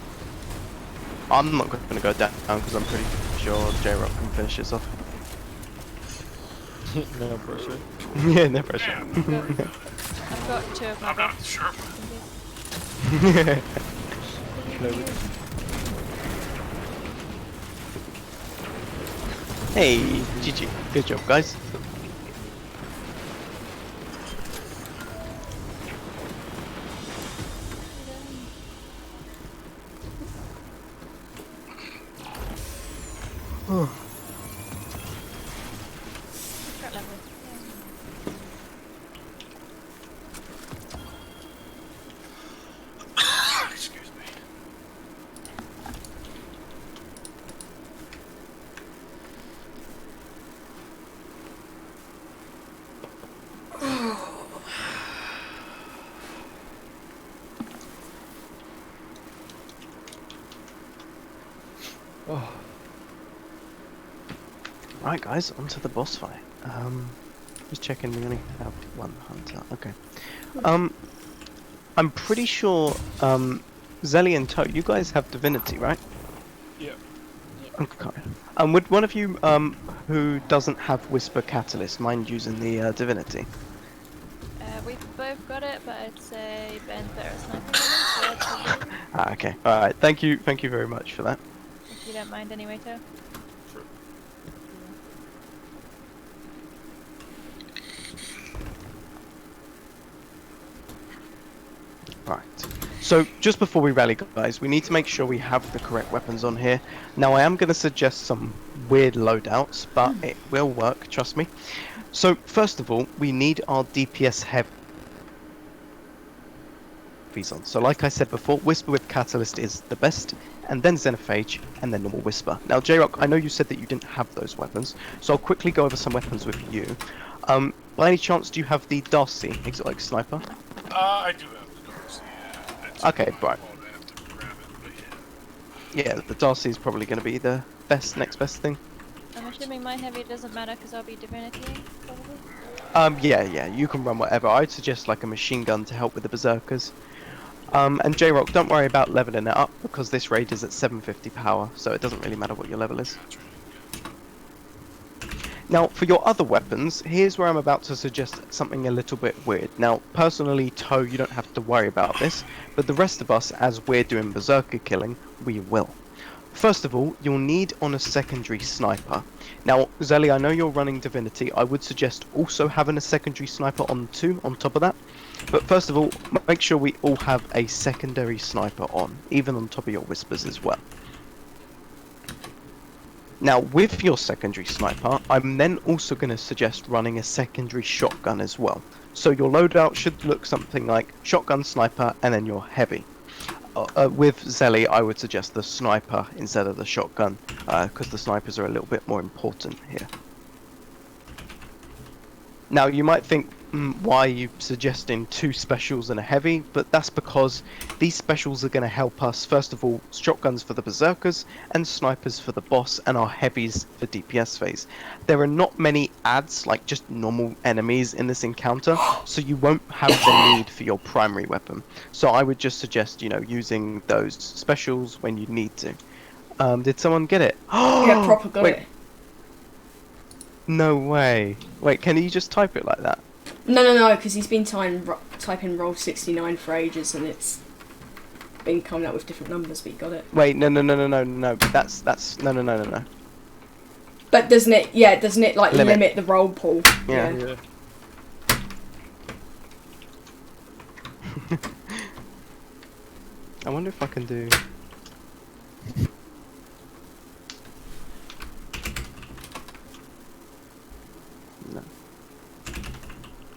I'm not going to go down because I'm pretty sure J-Rock can finish this off. No pressure. Yeah, no pressure. Damn, I've got 2 of my I'm not box. sure. No, Hey, GG. Good job, guys. Threat level. Excuse me. Oh, Right, guys, onto the boss fight. Just checking, we only have one hunter. Okay. I'm pretty sure, Zelly and Toe, you guys have divinity, right? Yeah. Okay. Would one of you, who doesn't have Whisper Catalyst, mind using the divinity? We've both got it, but I'd say Ben's better at sniping than me, so that's a win, Ah, okay. Alright, thank you very much for that. if you don't mind anyway, too. Sure. Right. So just before we rally, guys, we need to make sure we have the correct weapons on here. Now, I am going to suggest some weird loadouts, but it will work, trust me. So first of all, we need our DPS heavies on. So like I said before, Whisper with Catalyst is the best, and then Xenophage, and then normal Whisper. Now, J-Rock, I know you said that you didn't have those weapons, so I'll quickly go over some weapons with you. By any chance, do you have the Darcy exotic sniper? I do have the doors, yeah. It's Okay, my right. fault, I have to grab it, but yeah. Yeah, the Darcy is probably going to be the next best thing. I'm assuming my heavy doesn't matter because I'll be divinity, probably. Yeah, you can run whatever. I'd suggest like a machine gun to help with the berserkers. And J-Rock, don't worry about leveling it up because this raid is at 750 power, so it doesn't really matter what your level is. Gotcha. Now, for your other weapons, here's where I'm about to suggest something a little bit weird. Now, personally, Toe, you don't have to worry about this, but the rest of us, as we're doing berserker killing, we will. First of all, you'll need on a secondary sniper. Now, Zelly, I know you're running Divinity. I would suggest also having a secondary sniper on top of that. But first of all, make sure we all have a secondary sniper on, even on top of your Whispers as well. Now, with your secondary sniper, I'm then also going to suggest running a secondary shotgun as well. So your loadout should look something like shotgun, sniper, and then your heavy. With Zelly, I would suggest the sniper instead of the shotgun, because the snipers are a little bit more important here. Now, you might think, why are you suggesting 2 specials and a heavy? But that's because these specials are going to help us, first of all, shotguns for the berserkers, and snipers for the boss, and our heavies for DPS phase. There are not many adds, like just normal enemies in this encounter, so you won't have the need for your primary weapon. So I would just suggest, using those specials when you need to. Did someone get it? Yeah, proper got it. No way. Wait, can you just type it like that? No, because he's been typing roll 69 for ages and it's been coming up with different numbers, but he got it. Wait, no. That's no. But doesn't it like Limit. limit the roll pool? Yeah. I wonder if I can do. No.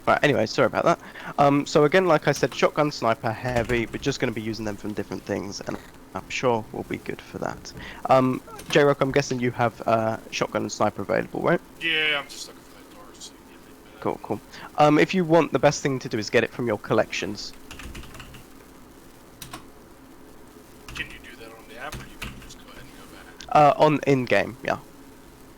Right, anyway, sorry about that. So again, like I said, shotgun, sniper, heavy, we're just going to be using them from different things, and I'm sure we'll be good for that. J-Rock, I'm guessing you have shotgun and sniper available, right? Yeah, I'm just looking for that door, so give me a minute. Cool. If you want, the best thing to do is get it from your collections. Can you do that on the app, or you can just go ahead and go back? On in-game, yeah.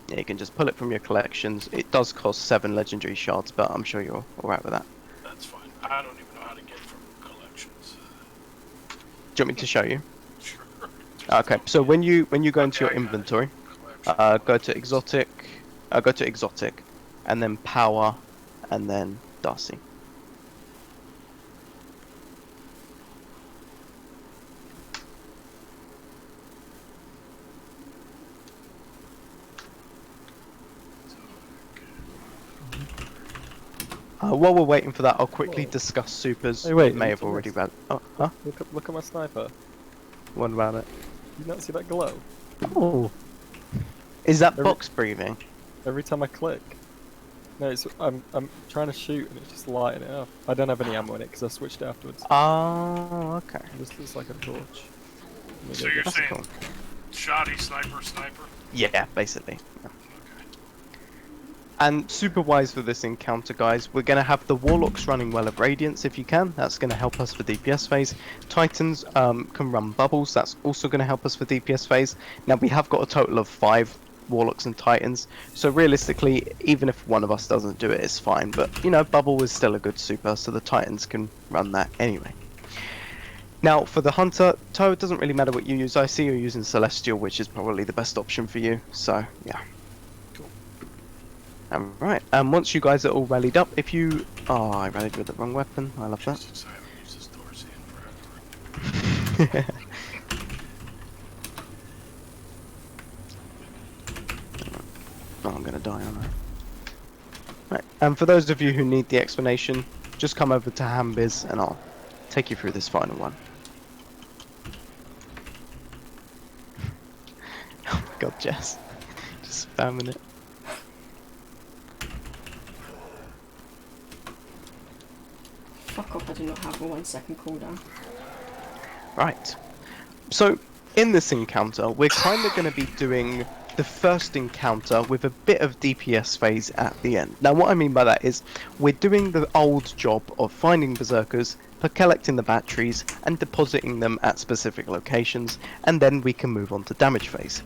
Yeah, you can just pull it from your collections. It does cost 7 legendary shards, but I'm sure you're alright with that. That's fine. I don't even know how to get from collections. Do you want me to show you? Sure. Okay, so when you go into your Okay, I got it. inventory, Collection. go to exotic, and then power, and then Darcy. While we're waiting for that, I'll quickly discuss supers. Hey, wait, May have look at already this. read. Oh, huh? Look at my sniper. What about it? You not see that glow? Oh, is that Every- box breathing? Every time I click. No, I'm trying to shoot and it's just lighting it up. I don't have any ammo in it because I switched it afterwards. Oh, okay. It just looks like a torch. Maybe So I you're guess- saying cool. shoddy sniper? Yeah, basically. Okay. And super wise for this encounter, guys, we're going to have the Warlocks running Well of Radiance if you can. That's going to help us for DPS phase. Titans can run Bubbles. That's also going to help us for DPS phase. Now, we have got a total of 5 Warlocks and Titans. So realistically, even if one of us doesn't do it, it's fine. But, Bubble is still a good super, so the Titans can run that anyway. Now, for the Hunter, Toe, it doesn't really matter what you use. I see you're using Celestial, which is probably the best option for you. So, yeah. Right, and once you guys are all rallied up, if you... Oh, I rallied with the wrong weapon. I love that. Jesus, I haven't used this Dorsey in forever. Oh, I'm gonna die, aren't I? Right, and for those of you who need the explanation, just come over to Hambiz and I'll take you through this final one. god, Jess. Just spamming it. Fuck off, I do not have a 1 second cooldown. Right. So, in this encounter, we're kind of going to be doing the first encounter with a bit of DPS phase at the end. Now, what I mean by that is, we're doing the old job of finding berserkers, collecting the batteries, and depositing them at specific locations, and then we can move on to damage phase.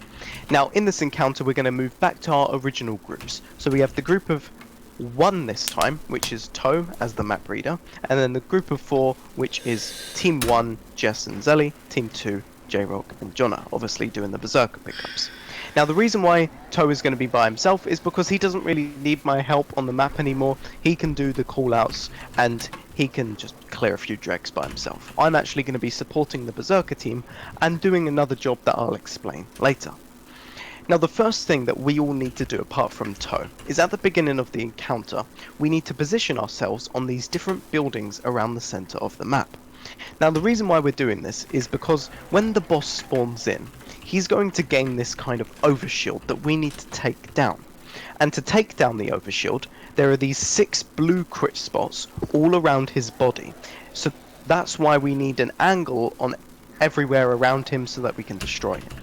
Now, in this encounter, we're going to move back to our original groups. So we have the group of 1 this time, which is Toe as the map reader, and then the group of 4, which is Team 1, Jess and Zelly, Team 2, J-Rock and Jonna, obviously doing the berserker pickups. Now the reason why Toe is going to be by himself is because he doesn't really need my help on the map anymore. He can do the callouts and he can just clear a few dregs by himself. I'm actually going to be supporting the berserker team and doing another job that I'll explain later. Now the first thing that we all need to do apart from Toe is at the beginning of the encounter we need to position ourselves on these different buildings around the centre of the map. Now the reason why we're doing this is because when the boss spawns in, he's going to gain this kind of overshield that we need to take down. And to take down the overshield, there are these 6 blue crit spots all around his body. So that's why we need an angle on everywhere around him so that we can destroy him.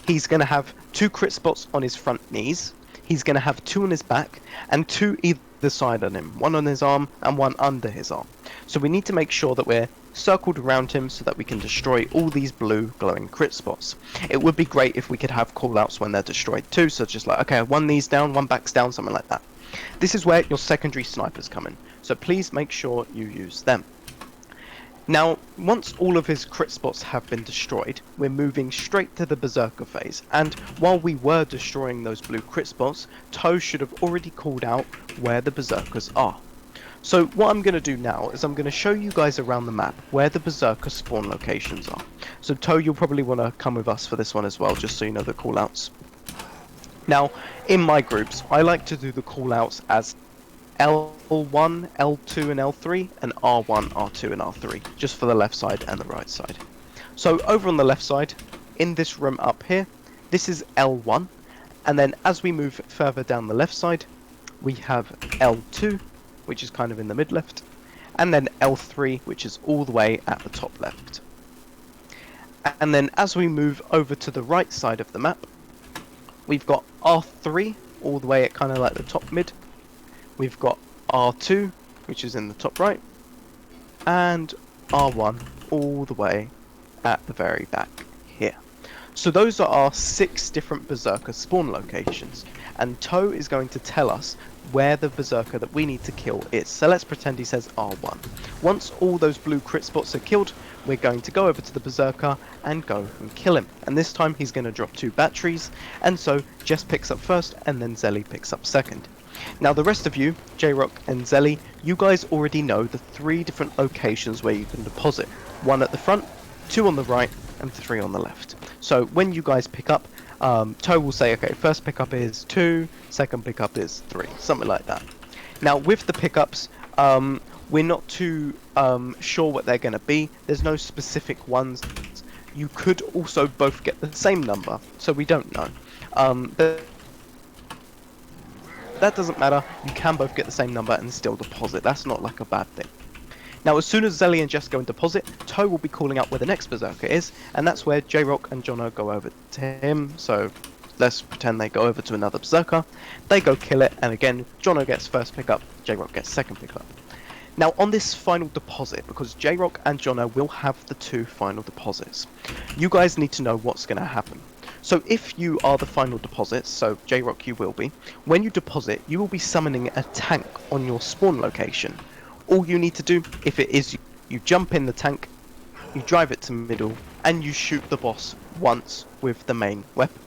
He's going to have 2 crit spots on his front knees, he's going to have 2 on his back, and 2 either side on him, 1 on his arm and 1 under his arm. So we need to make sure that we're circled around him so that we can destroy all these blue glowing crit spots. It would be great if we could have callouts when they're destroyed too, so just like, okay, 1 knees down, 1 back's down, something like that. This is where your secondary snipers come in, so please make sure you use them. Now, once all of his crit spots have been destroyed, we're moving straight to the berserker phase, and while we were destroying those blue crit spots, Toe should have already called out where the berserkers are. So what I'm going to do now is I'm going to show you guys around the map where the berserker spawn locations are. So Toe, you'll probably want to come with us for this one as well, just so you know the callouts. Now, in my groups, I like to do the callouts as L1, L2 and L3, and R1, R2 and R3, just for the left side and the right side. So over on the left side, in this room up here, this is L1, and then as we move further down the left side, we have L2, which is kind of in the mid left, and then L3, which is all the way at the top left. And then as we move over to the right side of the map, we've got R3 all the way at kind of like the top mid, we've got R2, which is in the top right, and R1 all the way at the very back here. So those are our 6 different berserker spawn locations, and Toe is going to tell us where the berserker that we need to kill is. So let's pretend he says R1. Once all those blue crit spots are killed, we're going to go over to the berserker and go and kill him. And this time he's going to drop 2 batteries, and so Jess picks up first and then Zelly picks up second. Now the rest of you, J-Rock and Zelly, you guys already know the 3 different locations where you can deposit. 1 at the front, 2 on the right, and 3 on the left. So when you guys pick up, Toe will say, okay, first pickup is 2, second pickup is 3, something like that. Now with the pickups, we're not too sure what they're going to be. There's no specific ones. You could also both get the same number, so we don't know. But that doesn't matter. You can both get the same number and still deposit. That's not like a bad thing. Now, as soon as Zelly and Jess go and deposit, Toe will be calling out where the next berserker is, and that's where J-Rock and Jono go over to him. So let's pretend they go over to another berserker. They go kill it, and again, Jono gets first pickup, J-Rock gets second pickup. Now, on this final deposit, because J-Rock and Jono will have the 2 final deposits, you guys need to know what's going to happen. So if you are the final deposits, so J-Rock you will be, when you deposit, you will be summoning a tank on your spawn location. All you need to do, if it is you jump in the tank, you drive it to middle, and you shoot the boss once with the main weapon.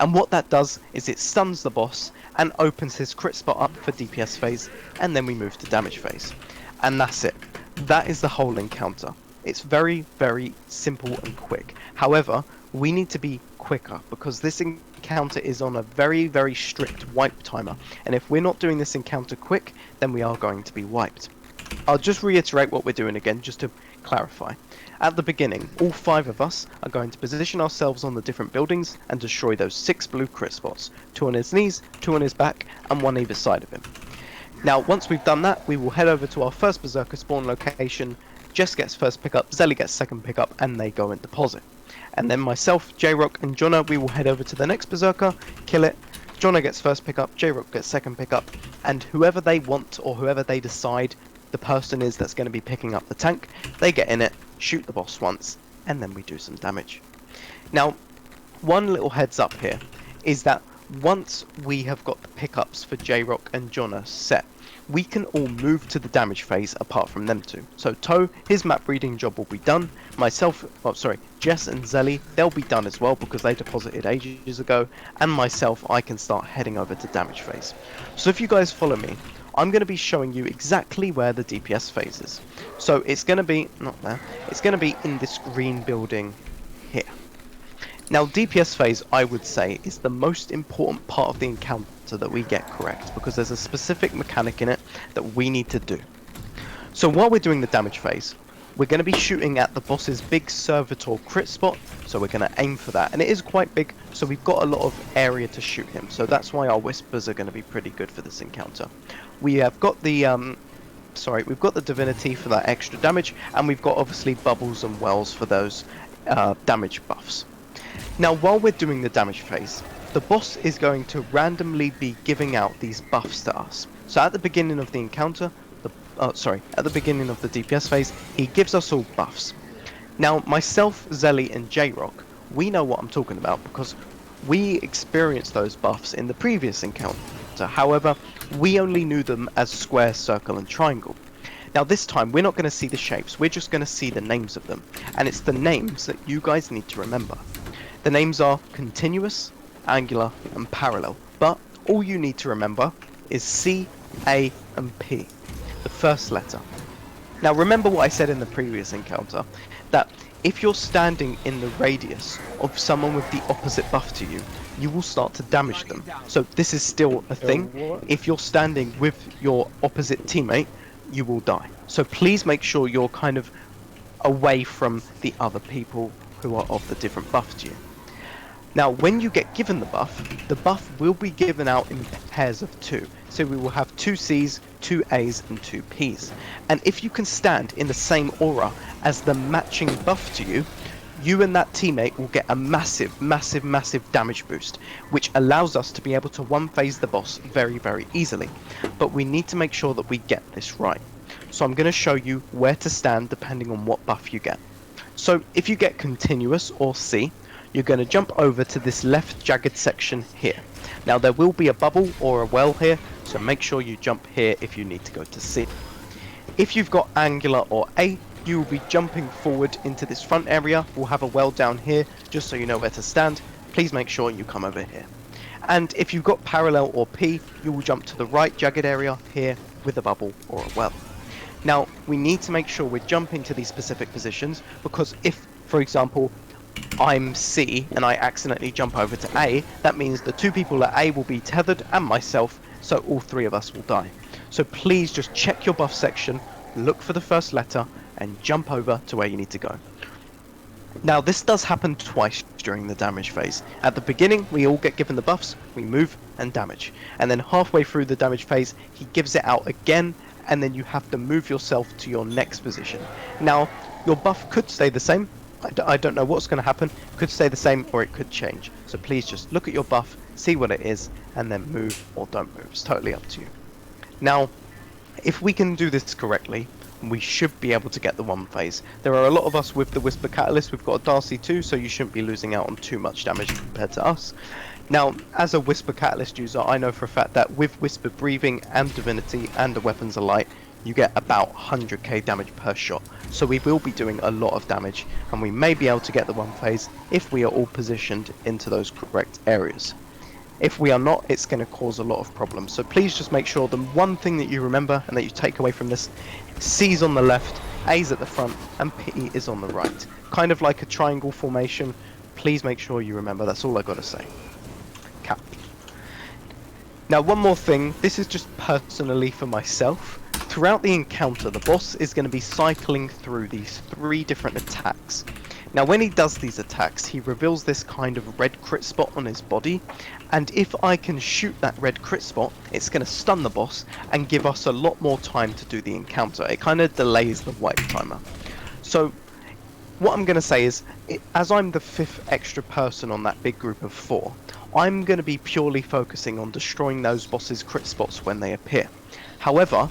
And what that does is it stuns the boss and opens his crit spot up for DPS phase, and then we move to damage phase. And that's it. That is the whole encounter. It's very, very simple and quick. However, we need to be quicker because this encounter is on a very, very strict wipe timer. And if we're not doing this encounter quick, then we are going to be wiped. I'll just reiterate what we're doing again, just to clarify. At the beginning, all 5 of us are going to position ourselves on the different buildings and destroy those 6 blue crit spots. 2 on his knees, 2 on his back, and 1 either side of him. Now, once we've done that, we will head over to our first Berserker spawn location. Jess gets first pickup, Zelly gets second pickup, and they go in deposit. And then myself, J-Rock, and Jonna, we will head over to the next Berserker, kill it. Jonna gets first pickup, J-Rock gets second pickup, and whoever they want or whoever they decide the person is that's going to be picking up the tank, they get in it, shoot the boss once, and then we do some damage. Now, one little heads up here is that once we have got the pickups for J-Rock and Jonna set, we can all move to the damage phase apart from them two. So Toe, his map reading job will be done. Myself, Jess and Zelly, they'll be done as well because they deposited ages ago. And myself, I can start heading over to damage phase. So if you guys follow me, I'm going to be showing you exactly where the DPS phase is. So it's going to be, not there, it's going to be in this green building here. Now DPS phase, I would say, is the most important part of the encounter that we get correct, because there's a specific mechanic in it that we need to do. So while we're doing the damage phase, we're going to be shooting at the boss's big servitor crit spot, so we're going to aim for that. And it is quite big, so we've got a lot of area to shoot him, so that's why our whispers are going to be pretty good for this encounter. We have got the we've got the divinity for that extra damage, and we've got obviously bubbles and wells for those damage buffs. Now while we're doing the damage phase, the boss is going to randomly be giving out these buffs to us. So at the beginning of the encounter, at the beginning of the DPS phase, he gives us all buffs. Now myself, Zelly and J-Rock, we know what I'm talking about because we experienced those buffs in the previous encounter. However, we only knew them as square, circle and triangle. Now this time we're not going to see the shapes, we're just going to see the names of them. And it's the names that you guys need to remember. The names are continuous, angular and parallel, but all you need to remember is C, A and P, the first letter. Now remember what I said in the previous encounter, that if you're standing in the radius of someone with the opposite buff to you, you will start to damage them. So this is still a thing. If you're standing with your opposite teammate, you will die. So please make sure you're kind of away from the other people who are of the different buff to you. Now when you get given the buff will be given out in pairs of 2. So we will have 2 C's, 2 A's and 2 P's. And if you can stand in the same aura as the matching buff to you, you and that teammate will get a massive damage boost, which allows us to be able to one-phase the boss very easily. But we need to make sure that we get this right. So I'm going to show you where to stand depending on what buff you get. So if you get continuous or C, you're going to jump over to this left jagged section here. Now there will be a bubble or a well here, so make sure you jump here if you need to go to C. If you've got angular or A, you will be jumping forward into this front area. We'll have a well down here, just so you know where to stand. Please make sure you come over here. And if you've got parallel or P, you will jump to the right jagged area here with a bubble or a well. Now we need to make sure we're jumping to these specific positions, because if, for example, I'm C and I accidentally jump over to A, that means the 2 people at A will be tethered and myself, so all 3 of us will die. So please just check your buff section, look for the first letter and jump over to where you need to go. Now this does happen twice during the damage phase. At the beginning we all get given the buffs, we move and damage. And then halfway through the damage phase he gives it out again, and then you have to move yourself to your next position. Now your buff could stay the same. I don't know what's going to happen. It could stay the same or it could change. So please just look at your buff, see what it is, and then move or don't move. It's totally up to you. Now, if we can do this correctly, we should be able to get the one phase. There are a lot of us with the Whisper Catalyst. We've got a Darcy too, so you shouldn't be losing out on too much damage compared to us. Now, as a Whisper Catalyst user, I know for a fact that with Whisper Breathing and Divinity and the Weapons of Light, you get about 100k damage per shot. So we will be doing a lot of damage, and we may be able to get the one phase if we are all positioned into those correct areas. If we are not, it's going to cause a lot of problems. So please just make sure the one thing that you remember and that you take away from this, C's on the left, A's at the front, and P is on the right. Kind of like a triangle formation. Please make sure you remember. That's all I got to say. Cap. Now one more thing, this is just personally for myself. throughout the encounter, the boss is going to be cycling through these 3 different attacks. Now, when he does these attacks, he reveals this kind of red crit spot on his body, and if I can shoot that red crit spot, it's going to stun the boss and give us a lot more time to do the encounter. It kind of delays the wipe timer. So, what I'm going to say is, as I'm the 5th extra person on that big group of 4, I'm going to be purely focusing on destroying those bosses' crit spots when they appear. However,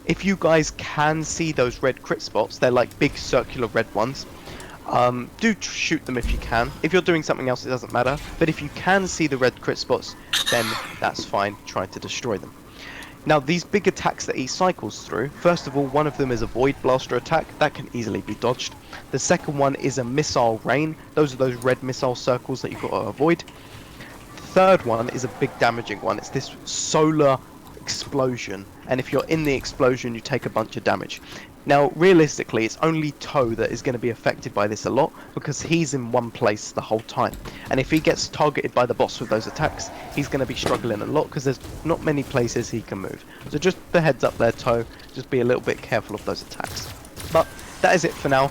if you guys can see those red crit spots, they're like big circular red ones, shoot them if you can. If you're doing something else, it doesn't matter. But if you can see the red crit spots, then that's fine. Try to destroy them. Now, these big attacks that he cycles through, first of all, one of them is a Void Blaster attack. That can easily be dodged. The second one is a Missile Rain. Those are those red missile circles that you've got to avoid. The third one is a big damaging one. It's this solar explosion. And if you're in the explosion, you take a bunch of damage. Now, realistically, it's only Toe that is going to be affected by this a lot, because he's in one place the whole time. And if he gets targeted by the boss with those attacks, he's going to be struggling a lot, because there's not many places he can move. So just the heads up there, Toe, just be a little bit careful of those attacks. But that is it for now.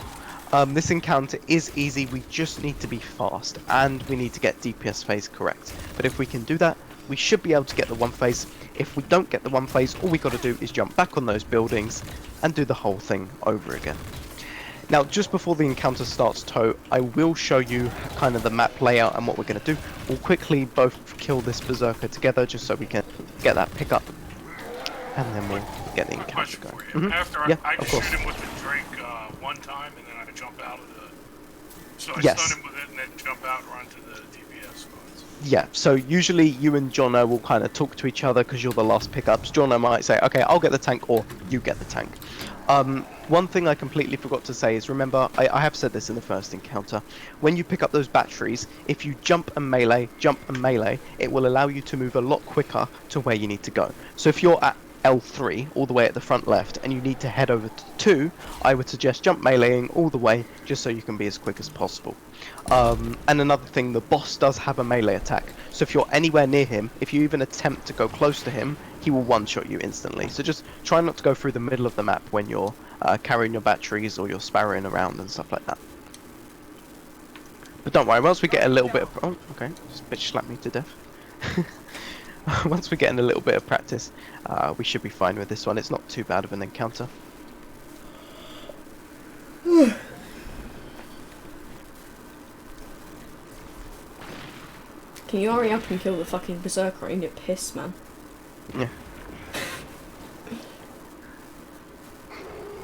This encounter is easy, we just need to be fast, and we need to get DPS phase correct. But if we can do that, we should be able to get the 1 phase. If we don't get the 1 phase, all we got to do is jump back on those buildings and do the whole thing over again. Now, just before the encounter starts, Toe, I will show you kind of the map layout and what we're going to do. We'll quickly both kill this berserker together just so we can get that pickup, and then we'll get the encounter Question going. for you. After Yeah, I of just course. shoot him with the drink one time, and then I jump out of the. So I Yes. stun him with it, and then jump out and run to the DPS spots. Yeah, so usually you and Jono will kind of talk to each other because you're the last pickups. Jono might say, okay, I'll get the tank, or you get the tank. One thing I completely forgot to say is, remember, I have said this in the first encounter, when you pick up those batteries, if you jump and melee, it will allow you to move a lot quicker to where you need to go. So if you're at L3, all the way at the front left, and you need to head over to 2, I would suggest jump meleeing all the way, just so you can be as quick as possible. And another thing, the boss does have a melee attack, so if you're anywhere near him, if you even attempt to go close to him, he will one-shot you instantly. So just try not to go through the middle of the map when you're carrying your batteries or you're sparring around and stuff like that. But don't worry, once we get a little bit of... Oh, okay, just bitch slapped me to death. Once we get in a little bit of practice, we should be fine with this one. It's not too bad of an encounter. Can you hurry up and kill the fucking berserker? I get pissed, man. Yeah.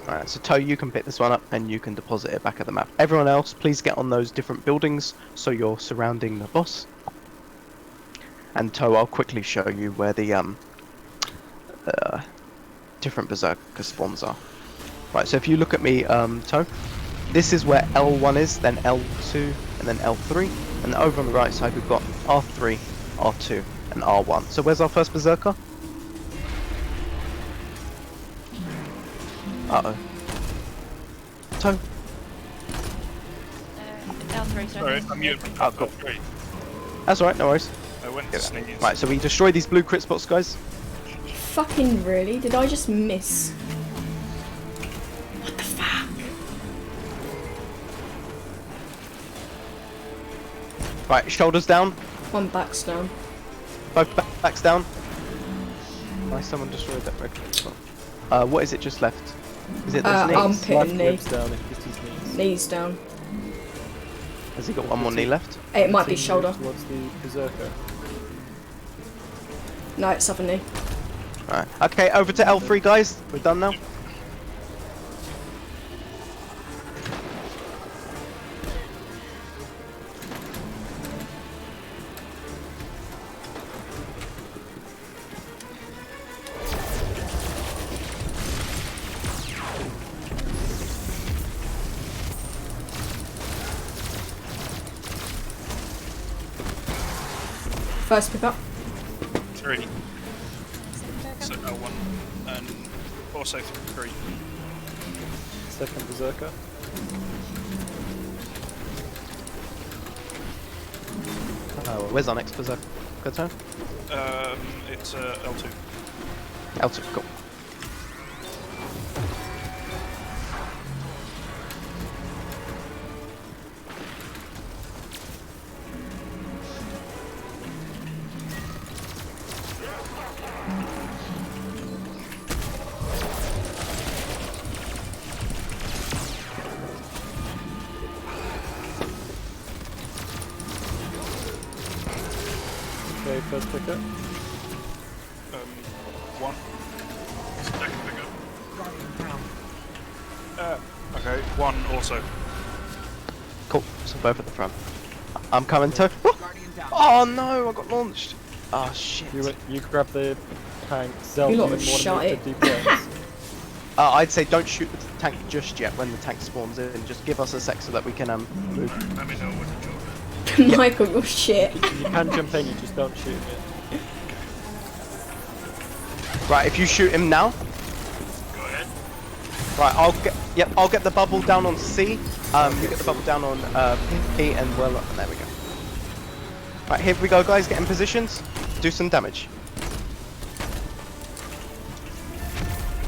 Alright, so Toe, you can pick this one up and you can deposit it back at the map. Everyone else, please get on those different buildings so you're surrounding the boss. And Toe, I'll quickly show you where the different berserker spawns are. Right, so if you look at me, Toe, this is where L1 is, then L2, and then L3. And over on the right side we've got R3, R2, and R1. So where's our first berserker? Uh-oh. Toe? L3, Sorry, I'm muted. Oh, cool. Great. That's alright, no worries. I went to sneeze. Right, so we destroy these blue crit spots, guys. Fucking really? Did I just miss? What the fuck? Right, shoulders down. One back's down. Both backs down. Nice, someone destroyed that red crit spot. What is it just left? Is it those knees? Armpit and knee. Ribs down, if just his knees. Knees down. Has he got one more knee left? It might be Team shoulder. moves towards the berserker. No, it's other knee. Alright. Okay, over to L3, guys. We're done now. First pickup. 3. So L1. And also 3. Second berserker. Where's our next berserker? Toe? It's L2. L2, cool. first pickup. One. Second pickup. Okay, one also. Cool. So both at the front. I'm coming to. Oh no! I got launched. Oh shit. You grab the tank. Zelda, You you lot want to shot move it. the DPS. I'd say don't shoot the tank just yet when the tank spawns in. Just give us a sec so that we can move. Let me know when to jump in. Michael, you're shit. You can jump in, you just don't shoot it. Right, if you shoot him now. Go ahead. Right, I'll get the bubble down on C. You get the bubble down on P and well, there we go. Right, here we go, guys. Get in positions. Do some damage.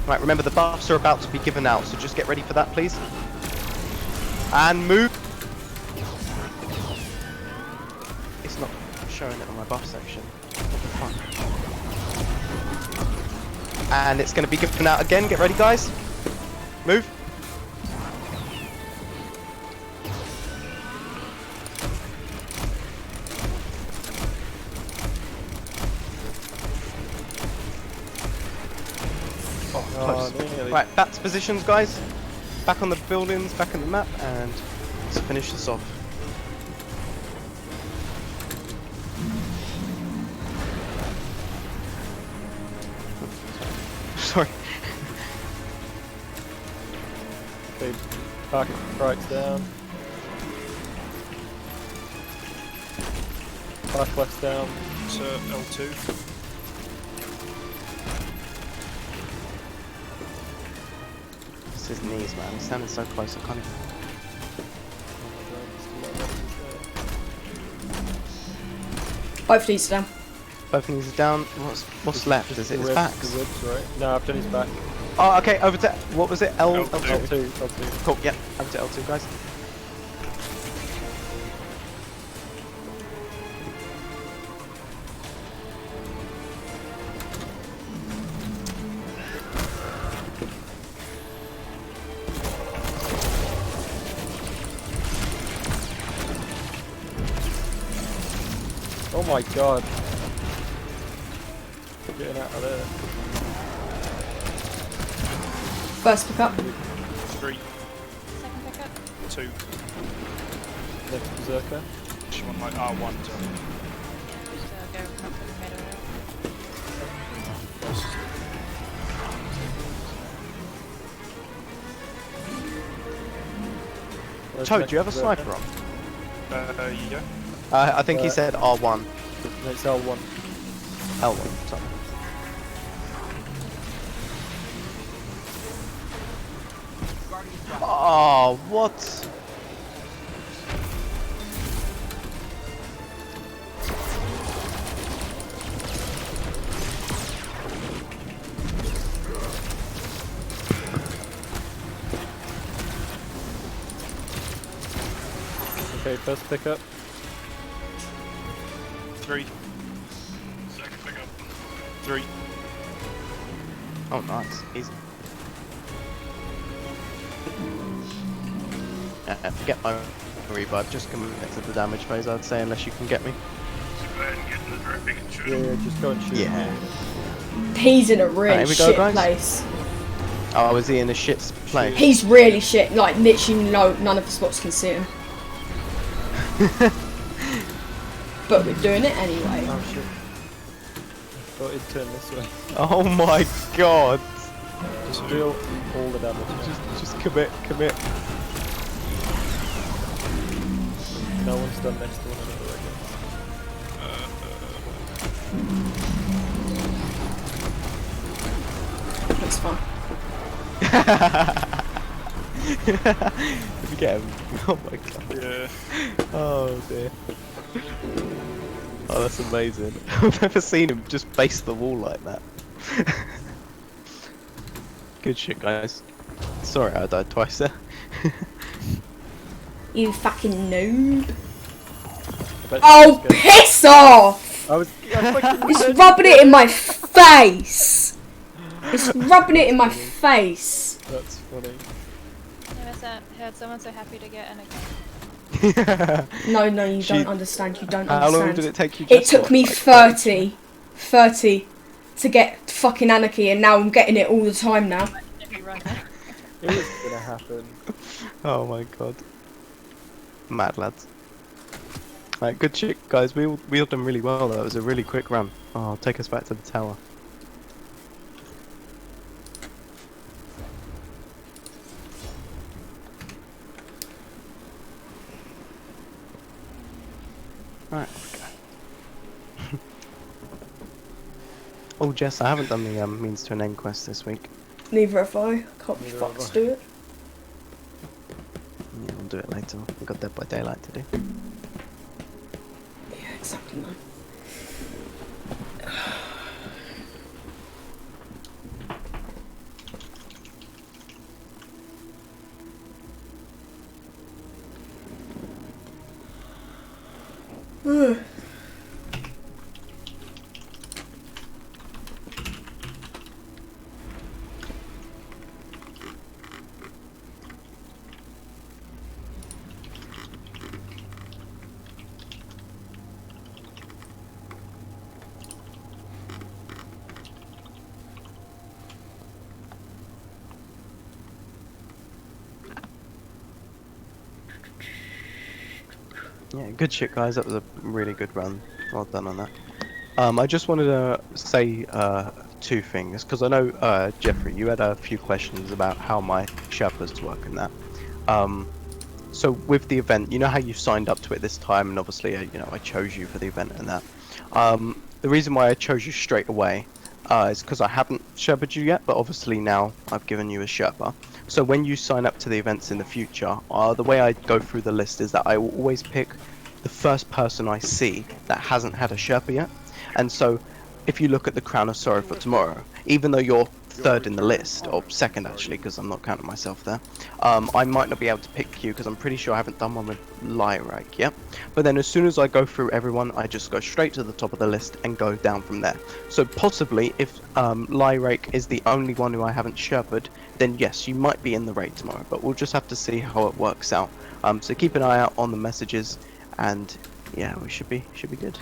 Right, remember the buffs are about to be given out, so just get ready for that, please. And move. It's not showing it on my buff section. What the fuck? And it's going to be given out again. Get ready, guys. Move. Close. Nearly. Right, back to positions, guys. Back on the buildings, back on the map, and let's finish this off. Sorry. Okay, parking brakes down. Park left down. So L2. It's his knees, man. He's standing so close, I can't even. Both these are down. Both knees are down. What's left? Is it his backs? The ribs, right? No, I've done his back. Oh, okay. Over to what was it? L2. L2, L2. Cool. Yeah. Over to L2, guys. Oh my god. Getting out of there. First pickup. 3, Second pickup. 2. Next berserker. Just one like R1 to Just go up to the middle. Where's Toad, next do you have a berserker? sniper on? Yeah. I think he said R1. Next L1. L1. Sorry. Oh, what? Okay, first pickup. 3, Second pickup. 3. Oh, nice. Easy. Get my revive. Just commit to the damage phase, I'd say, unless you can get me. So go ahead and get in the directing and shoot Yeah, him. just go and shoot. Yeah. He's in a really Here we go, shit guys. place. Oh, is he in a shit place? He's really shit. Like literally, none of the spots can see him. But we're doing it anyway. Oh shit. Thought he'd turn this way. Oh my god. Just deal all the damage. Just commit. No one's done next to one another again. Looks fun. Did you get him? Oh my god. Yeah. Oh dear. Oh, that's amazing. I've never seen him just face the wall like that. Good shit, guys. Sorry I died twice there. You fucking noob. I bet Oh, she's scared. piss off! I fucking It's said- rubbing it in my face. It's rubbing it in my face. That's funny. Never heard someone so happy to get in a game. No, no, you She- don't understand. You don't How understand. long did it take you? It Jess? took What, me like 30 to get fucking Anarchy, and now I'm getting it all the time now. Every run now. It was gonna happen. Oh my god. Mad lads. Right, good shit, guys. We all done really well though. It was a really quick run. Oh, take us back to the tower. Right, okay. Oh, Jess, I haven't done the means to an end quest this week. Neither have I. Can't be Neither fucked have to I. do it. Yeah, we'll do it later. We've got Dead by Daylight to do. Yeah, exactly, man. Yeah, good shit, guys. That was a really good run. Well done on that. I just wanted to say two things because I know Jeffrey, you had a few questions about how my Sherpas work and that. So with the event, you know how you signed up to it this time, and obviously, you know, I chose you for the event and that. The reason why I chose you straight away is because I haven't Sherpa'd you yet, but obviously now I've given you a Sherpa. So when you sign up to the events in the future, the way I go through the list is that I will always pick the first person I see that hasn't had a Sherpa yet. And so if you look at the Crown of Sorrow for tomorrow, even though you're third in the list, or second actually, because I'm not counting myself there, I might not be able to pick you because I'm pretty sure I haven't done one with Lyrak yet. But then as soon as I go through everyone, I just go straight to the top of the list and go down from there. So possibly if Lyrak is the only one who I haven't Sherpa'd, then yes, you might be in the raid tomorrow, but we'll just have to see how it works out. So keep an eye out on the messages, and yeah, we should be good.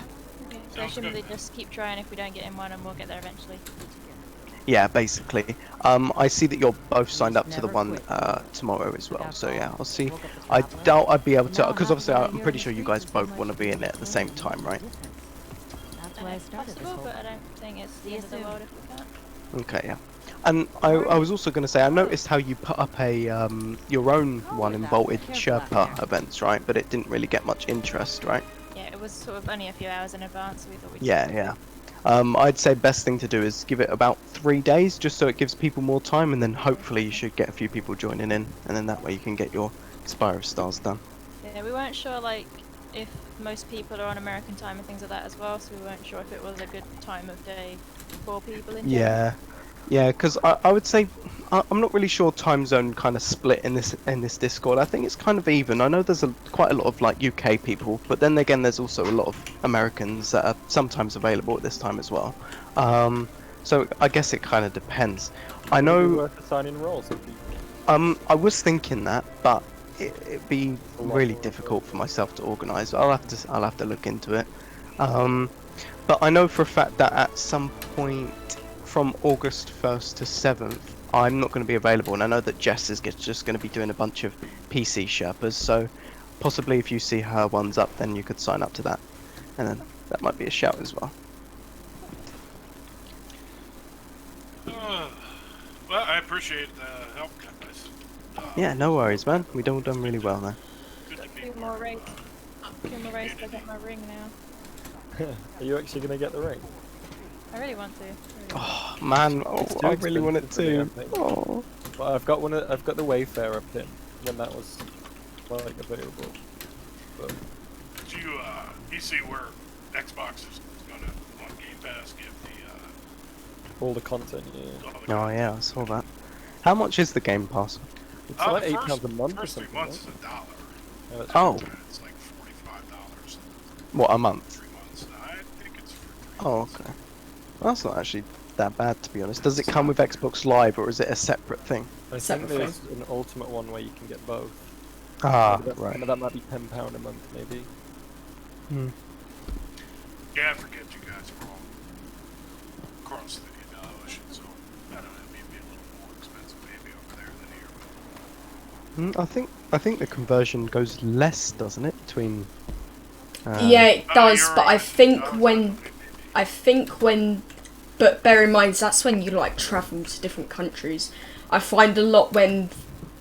Okay, so Sounds shouldn't good. we just keep trying? If we don't get in one, and we'll get there eventually. Yeah, basically. I see that you're both signed up to the one tomorrow as well. So yeah, I'll see. I doubt I'd be able to, because obviously I'm pretty sure you guys both want to be in it at the same time, right? That's why I started this Possible, whole but I don't think it's the end of the world if we can't. Okay, yeah. And I was also going to say, I noticed how you put up a your own one in Vaulted Sherpa events, right? But it didn't really get much interest, right? Yeah, it was sort of only a few hours in advance, so we thought we'd Yeah, yeah. I'd say best thing to do is give it about 3 days, just so it gives people more time, and then hopefully you should get a few people joining in, and then that way you can get your Spyro stars done. Yeah, we weren't sure like if most people are on American time and things like that as well, so we weren't sure if it was a good time of day for people in general. Yeah, yeah, because I would say I'm not really sure time zone kind of split in this Discord. I think it's kind of even. I know there's quite a lot of like UK people, but then again there's also a lot of Americans that are sometimes available at this time as well. So I guess it kind of depends. I Would it be know. worth assigning roles to people? I was thinking that, but it'd be A lot really more difficult for myself to organise. I'll have to look into it. But I know for a fact that at some point from August 1st to 7th, I'm not going to be available, and I know that Jess is just going to be doing a bunch of PC Sherpas. So possibly if you see her ones up, then you could sign up to that, and then that might be a shout as well. Well, I appreciate the help, guys. Yeah, no worries, man. We all done really well there. Good to be Two more raids. Two more raids to get my ring now. Are you actually gonna get the ring? I really want to. Oh man, It's too I really want it expensive to. for me, I think. Oh. Well, I've got one. I've got the Wayfarer pin when that was like available. But you see where Xbox is going to on Game Pass give all the content, yeah. the Oh yeah, I saw that. How much is the Game Pass? It's like the £8 a month or first 3 something. months right? is $1. Yeah, that's Oh. pretty good. It's like $45. What, a month? 3 months. I think it's for 3 Oh, months. okay. Well, that's not actually that bad, to be honest. Does it come with Xbox Live, or is it a separate thing? I think Separate there's an ultimate one where you can get both. Ah, Maybe that, right. that might be £10 a month, maybe. Hmm. Yeah, I forget you guys are all across the ocean, so I don't know, maybe a little more expensive maybe over there than here. I think the conversion goes less, doesn't it? Between. Yeah, it does, You're but I right. think Oh, when maybe. I think when, but bear in mind that's when you like travel to different countries. I find a lot when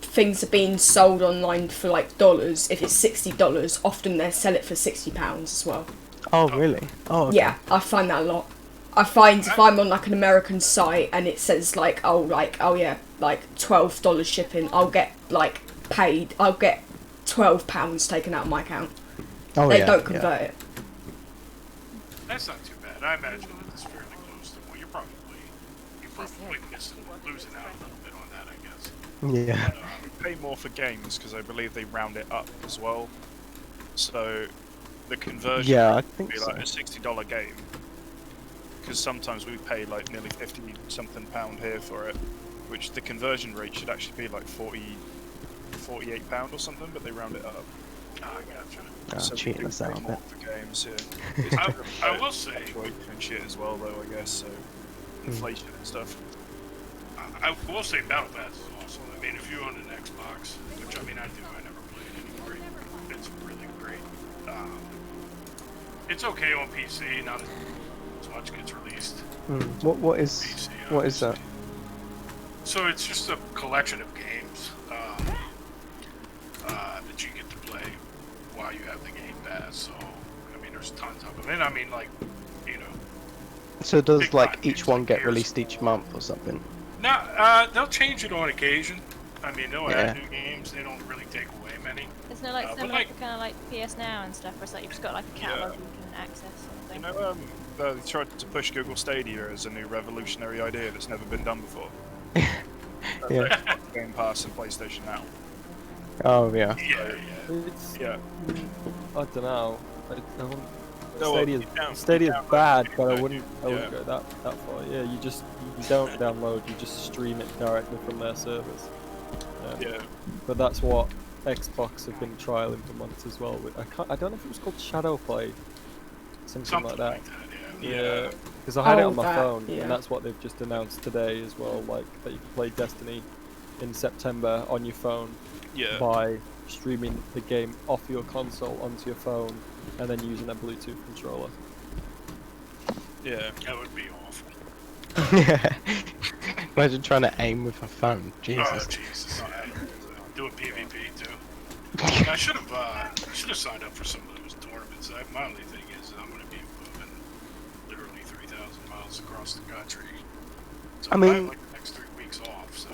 things are being sold online for like dollars. If it's $60, often they sell it for £60 as well. Oh, really? Oh, okay. Yeah, I find that a lot. I find if I'm on like an American site and it says like oh yeah, like $12 shipping, I'll get like paid. I'll get £12 taken out of my account. Oh, They yeah. don't convert it. That's not too bad. I imagine it's fairly close to. Well, you're probably losing out a little bit on that, I guess. Yeah. We pay more for games because I believe they round it up as well. So the conversion Yeah, I rate think would be so. like a $60 game. Because sometimes we pay like nearly 50 something pound here for it, which the conversion rate should actually be like 48 pound or something, but they round it up. Ah, I gotcha. So we cheating do us pay out a more bit. for games, yeah. It's driven I by will say, inflation and shit as well, though, I guess. So inflation and stuff. I will say Battle Pass is awesome. I mean, if you own an Xbox, which I mean I do, I never played it anymore. It's really great. It's okay on PC, not as much gets released. What is PC, what is that? obviously. So it's just a collection of games that you get to play while you have the Game Pass. So I mean, there's tons of them, and I mean, like, you know, So does big like time each games one like get Gears. released each month or something? no, they'll change it on occasion. I mean, they'll Yeah. add new games. They don't really take away many. Isn't it like but similar like- to kind of like PS Now and stuff, where it's like you've just got like a catalog you can access or You something? know, they tried to push Google Stadia as a new revolutionary idea that's never been done before. Yeah. Xbox Game Pass and PlayStation Now. Oh, yeah. Yeah, It's, Yeah. I don't know. I wouldn't, No, Stadia's, you down- Stadia's you download bad, it, but I you wouldn't go that far. Yeah, you don't download, you just stream it directly from their servers. Yeah. But that's what Xbox have been trialing for months as well. I don't know if it was called Shadowplay, something something like that. yeah. Yeah, because I had it Oh, on my that, phone, yeah. and that's what they've just announced today as well. Like that you can play Destiny in September on your phone Yeah. by streaming the game off your console onto your phone, and then using a Bluetooth controller. Yeah. That would be awful. Imagine trying to aim with a phone. Oh Jesus. Jesus! Yeah. Doing PvP too. I should have signed up for some of those tournaments. My only thing is I'm going to be moving literally 3,000 miles across the country. So I mean- have like the next 3 weeks off. So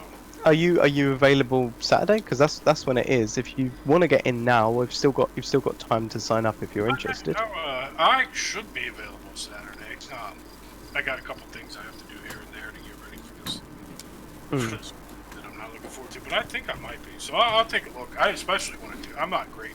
Are you available Saturday? Because that's when it is. If you want to get in now, you've still got time to sign up if you're interested. I should be available Saturday. I got a couple things I have to do here and there to get ready for this. That I'm not looking forward to, but I think I might be. So I'll take a look. I especially want to do. I'm not great